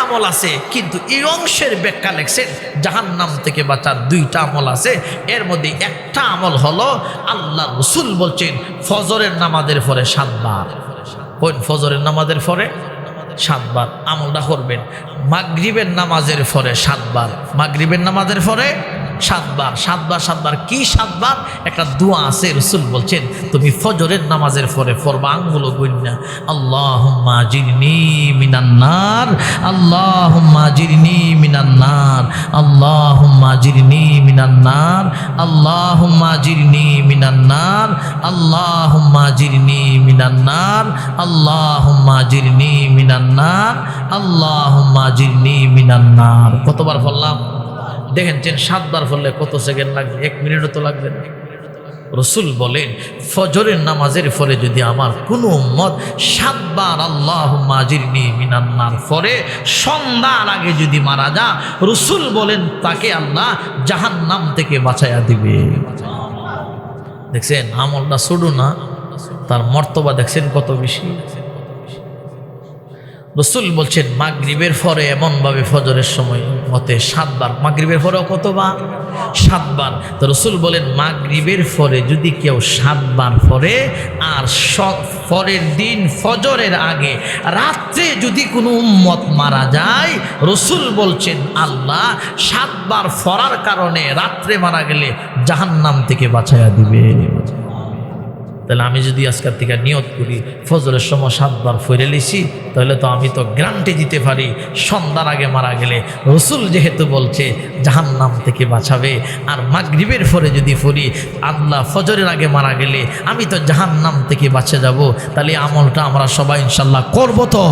আমল আছে, কিন্তু এই অংশের ব্যাখ্যা লেখছেন জাহান্নাম থেকে বাঁচার দুইটা আমল আছে। এর মধ্যে একটা আমল হলো আল্লাহ রাসূল বলছেন ফজরের নামাজের পরে 7 বার। কোন ফজরের নামাজের পরে 7 বার আমলটা করবেন। মাগরিবের নামাজের পরে 7 বার, মাগরিবের নামাজের পরে 7 বার। 7 বার কি 7 বার? একটা দোয়া আছে, রাসূল বলছেন তুমি ফজরের নামাজের পরে পড়বা আঙ্গুল গুন্না, আল্লাহুম্মা জিরনি মিনান নার, আল্লাহুম্মা জিরনি মিনান নার, আল্লাহুম্মা জিরনি মিনান নার, আল্লাহুম্মা জিরনি মিনান নার, আল্লাহুম্মা জিরনি মিনান নার, আল্লাহুম্মা জিরনি মিনান নার, আল্লাহুম্মা জিরনি মিনান নার। কতবার পড়লাম দেখেন? 7 বার পড়লে কত সেকেন্ড লাগবে? 1 মিনিটও তো লাগবে না। রাসূল বলেন ফজরের নামাজের পরে যদি আমার কোনো উম্মত 7 বার আল্লাহুম্মা জিরনি মিনান নার পরে সন্ধ্যার আগে যদি মারা যায়, রাসূল বলেন তাকে আল্লাহ জাহান্নাম থেকে বাঁচাইয়া দিবে। দেখছেন আমলটা ছোট না, তার মর্তবা দেখছেন কত বেশি। রাসূল বলছেন মাগরিবের পরে এমনভাবে ফজরের সময় মতে 7 বার, মাগরিবের পরেও কতবার? 7 বার। তো রাসূল বলেন মাগরিবের পরে যদি কেউ 7 বার পরে, আর পরের দিন ফজরের আগে রাত্রে যদি কোনো উম্মত মারা যায়, রাসূল বলছেন আল্লাহ 7 বার পড়ার কারণে রাত্রে মারা গেলে জাহান্নাম থেকে বাঁচাইয়া দিবে। তাহলে আমি যদি আজকের থেকে নিয়ত করি ফজরের সময় 7 বার পড়ে লিছি, তাহলে তো আমি তো গ্যারান্টি দিতে পারি সন্ধ্যার আগে মারা গেলে রাসূল যেহেতু বলছে জাহান্নাম থেকে বাঁচাবে, আর মাগরিবের পরে যদি পড়ি আল্লাহ ফজরের আগে মারা গেলে আমি তো জাহান্নাম থেকে বাঁচে যাব। তাহলে আমলটা আমরা সবাই ইনশাল্লাহ করব তো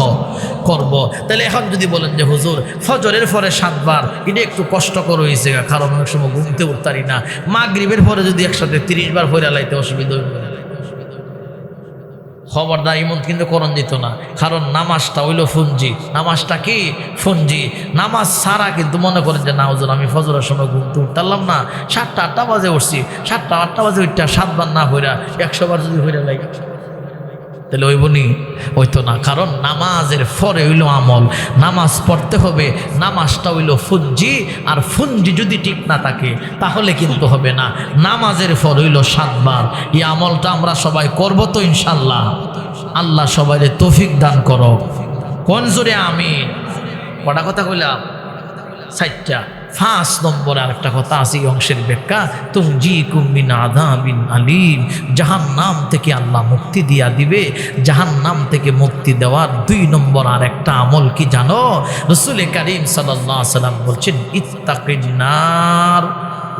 করব। তাহলে এখন যদি বলেন যে হুজুর ফজরের পরে 7 বার এটা একটু কষ্টকর হয়েছে, কারণ অনেক সময় ঘুমতে উঠতারি না, মাগরিবের পরে যদি একসাথে 30 বার পড়ে লাইতে অসুবিধা হইবে, খবরদার ইমন কিন্তু করণ দিত না। কারণ নামাজটা হইল ফুঞ্জি। নামাজটা কি? ফুঞ্জি। নামাজ ছাড়া কিন্তু মনে করেন যে না হুজুর আমি ফজরের সময় ঘুমতে উঠতারলাম না, 7টা-8টা বাজে উঠছি, 7টা-8টা বাজে উঠটা 7 বার না হইরা 100 বার যদি হইরা লাগে তাহলে ওইবনি হইতো না। কারণ নামাজের পরে হইল আমল, নামাজ পড়তে হবে। নামাজটা হইল ফুঞ্জি, আর ফুঞ্জি যদি ঠিক না থাকে তাহলে কিন্তু হবে না। নামাজের পর হইল 7 বার। এই আমলটা আমরা সবাই করব তো ইনশাল্লাহ। আল্লাহ সবাইকে তৌফিক দান করো। কোন জোরে আমিন। কটা কথা কইলাম? 4টা। 5 নম্বরে আরেকটা কথা আছে এই অংশের ব্যাখ্যা, তুনজিকুম মিন আযাবিন আলীম। জাহান্নাম থেকে আল্লাহ মুক্তি দিয়া দিবে। জাহান্নাম থেকে মুক্তি দেওয়ার 2 নম্বর আরেকটা আমল কি জানো? রাসূল কারীম সাল্লাল্লাহু আলাইহি ওয়াসাল্লাম বলছেন ইত্তাকিন নার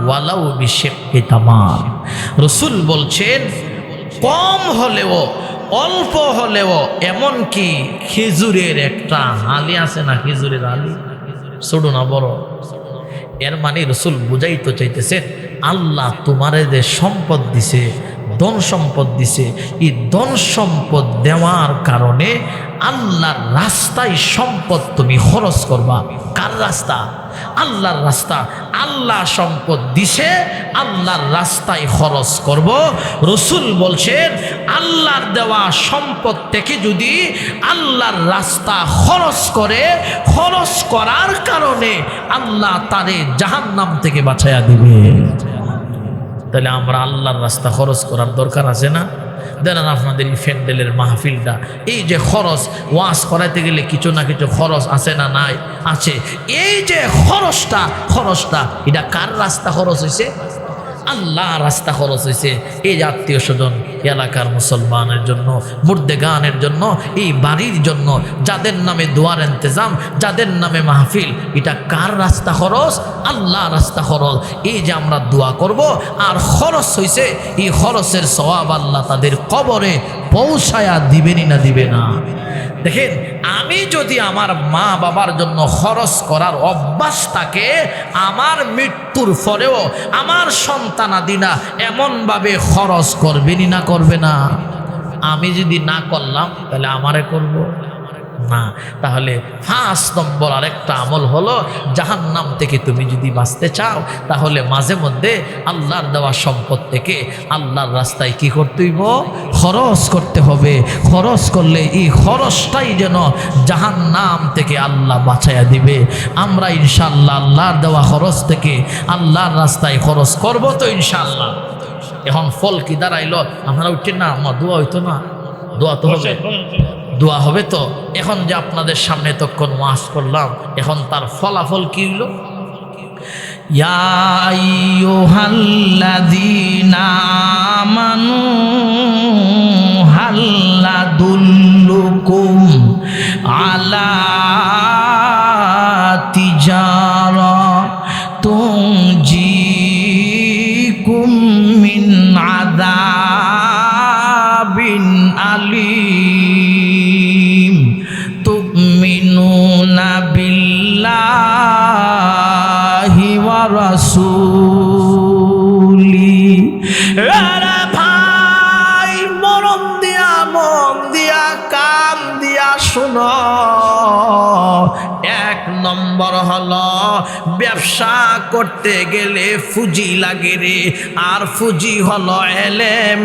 ওয়ালাউ বিশিক্কি তামার। রাসূল বলছেন কম হলেও অল্প হলেও, এমন কি খেজুরের একটা হালি আছে না, খেজুরের হালি ছোট না বড়, এর মানে রাসূল বুঝাইতে চাইতেছেন আল্লাহ তোমারে যে সম্পদ দিছে, ধন সম্পদ দিছে, এই ধন সম্পদ দেওয়ার কারণে আল্লাহর রাস্তায় সম্পদ তুমি খরচ করবা। কার রাস্তা? আল্লাহর রাস্তা। আল্লাহ সম্পদ দিছে, আল্লাহর রাস্তায় খরচ করব। রাসূল বলছেন আল্লাহর দেওয়া সম্পদ থেকে যদি আল্লাহর রাস্তা খরচ করে, খরচ করার কারণে আল্লাহ তারে জাহান্নাম থেকে বাঁচাইয়া দিবে। তাহলে আমরা আল্লাহর রাস্তা খরচ করার দরকার আছে না? দেখেন আপনাদের এই ফ্যান্ডেলের মাহফিলটা, এই যে খরচ, ওয়াজ করাইতে গেলে কিছু না কিছু খরচ আছে না? নাই, আছে। এই যে খরচটা এটা কার রাস্তা খরচ হয়েছে? আল্লাহ রাস্তা খরচ হয়েছে। এই যে আত্মীয় স্বজন, এলাকার মুসলমানের জন্য, মুর্দেগানের জন্য, এই বাড়ির জন্য, যাদের নামে দোয়ার ইন্তজাম, যাদের নামে মাহফিল, এটা কার রাস্তা খরচ? আল্লাহ রাস্তা খরচ। এই যে আমরা দোয়া করব আর খরচ হয়েছে, এই খরচের সওয়াব আল্লাহ তাদের কবরে পৌঁছায়া দিবেনই না দিবে না? দেখেন আমি যদি আমার মা বাবার জন্য খরচ করার অভ্যাস থাকে, আমার মৃত্যুর পরেও আমার সন্তানাদিনা এমনভাবে খরচ করবেনই না করবে না? আমি যদি না করলাম তাহলে আমারে করব। না। তাহলে 5 নম্বর আরেকটা আমল হলো, জাহান্নাম থেকে তুমি যদি বাঁচতে চাও তাহলে মাঝে মধ্যে আল্লাহর দেওয়া সম্পদ থেকে আল্লাহর রাস্তায় কি করতে হইব? খরচ করতে হবে। খরচ করলে এই খরচটাই যেন জাহান্নাম থেকে আল্লাহ বাঁচাইয়া দিবে। আমরা ইনশাআল্লাহ আল্লাহর দেওয়া খরচ থেকে আল্লাহর রাস্তায় খরচ করব তো ইনশাআল্লাহ। এখন ফল কি দাঁড়াইলো? আপনারা উঠছেন না? আমার দোয়া হইতো না? দোয়া তো হবে, দোয়া হবে তো। এখন যে আপনাদের সামনে তখন ওয়াজ করলাম, এখন তার ফলাফল কি হইল? ইয়া আইয়ুহাল্লাযীনা আমানু হাল আদুল্লুকুম আলা তিজারাতুন তুনজিকুম মিন আযাবিন আলীম তুমিনুনা বিল্লাহি ওয়া রাসূলি। আরে ভাই, মন দিয়া কান দিয়া শুনো। 1 নম্বর হলো, ব্যবসা করতে গেলে পুঁজি লাগে রে। আর পুঁজি হলো এলেম।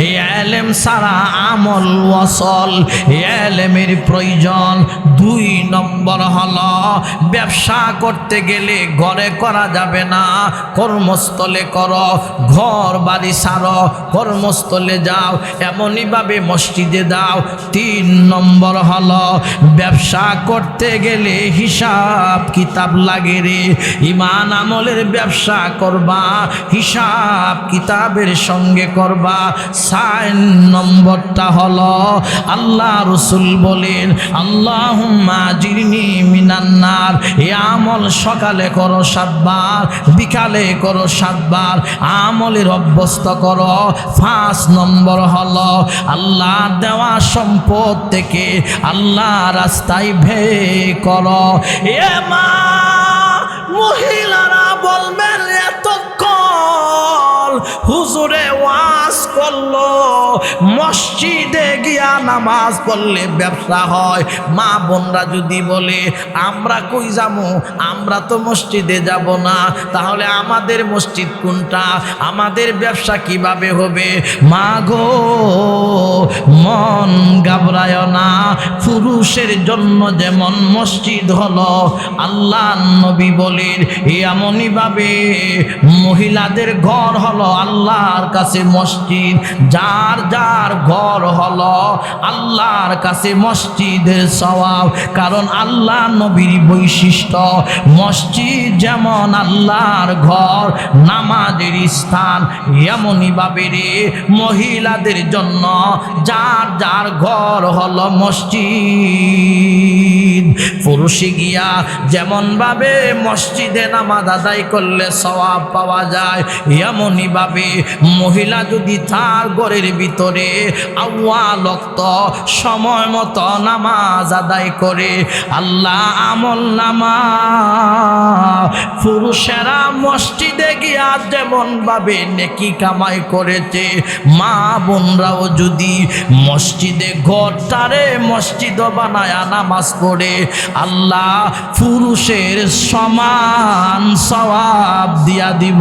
এই এলেম ছাড়া আমল ওয়াসল, এলেমের প্রয়োজন। 2 নম্বর হলো, ব্যবসা করতে গেলে ঘরে করা যাবে না, কর্মস্থলে করো। ঘর বাড়ি ছাড়ো, কর্মস্থলে যাও, এমনইভাবে মসজিদে দাও। 3 নম্বর হলো, ব্যবসা করতে গেলে হিসাব কিতাব লাগে রে। ঈমান আমলের ব্যবসা করবা, হিসাব কিতাবের সঙ্গে করবা। 4 নম্বরটা হলো, আল্লাহ রাসূল বলেন, আল্লাহুম্মা আজিরনি মিনান নার। এই আমল সকালে করো 7 বার, বিকালে করো 7 বার, আমলের অভ্যস্ত করো। 5 নম্বর হলো, আল্লাহ দেওয়া সম্পদ থেকে আল্লাহ রাস্তায় ব্যয় করো। এ মা, মহিলারা বলবেন এতক্ষণ হুজুরে ওয়াজ করলো, মসজিদে গিয়া নামাজ পড়লে ব্যবসা হয়। মা বোনরা যদি বলে আমরা কই যাবো, আমরা তো মসজিদে যাব না, তাহলে আমাদের মসজিদ কোনটা? আমাদের ব্যবসা কিভাবে হবে? মা গো, মন ঘাবড়ায় না। পুরুষের জন্য যেমন মসজিদ হলো, আল্লাহ নবী বলেন এমনই ভাবে মহিলাদের ঘর হলো আল্লাহর কাছে মসজিদ। যার যার ঘর হলো আল্লাহর কাছে মসজিদের সওয়াব। কারণ আল্লাহ নবীর বৈশিষ্ট্য, মসজিদ যেমন আল্লাহর ঘর, নামাজের স্থান, এমনই ভাবে রে মহিলাদের জন্য যার যার ঘর হলো মসজিদ। পুরুষে গিয়া যেমন ভাবে মসজিদে নামাজ আদায় করলে সওয়াব পাওয়া যায়, এমনই ভাবে মহিলা যদি তার ঘরের ভিতরে আউয়াল ওয়াক্ত সময় মতো নামাজ আদায় করে, আল্লাহ আমল নামা পুরুষেরা মসজিদে গিয়া যেমন ভাবে নেকি কামাই করেছে, মা বোনরাও যদি মসজিদে ঘরটারে মসজিদ বানায়া নামাজ পড়ে, আল্লাহ পুরুষের সমান সওয়াব দিয়া দিব।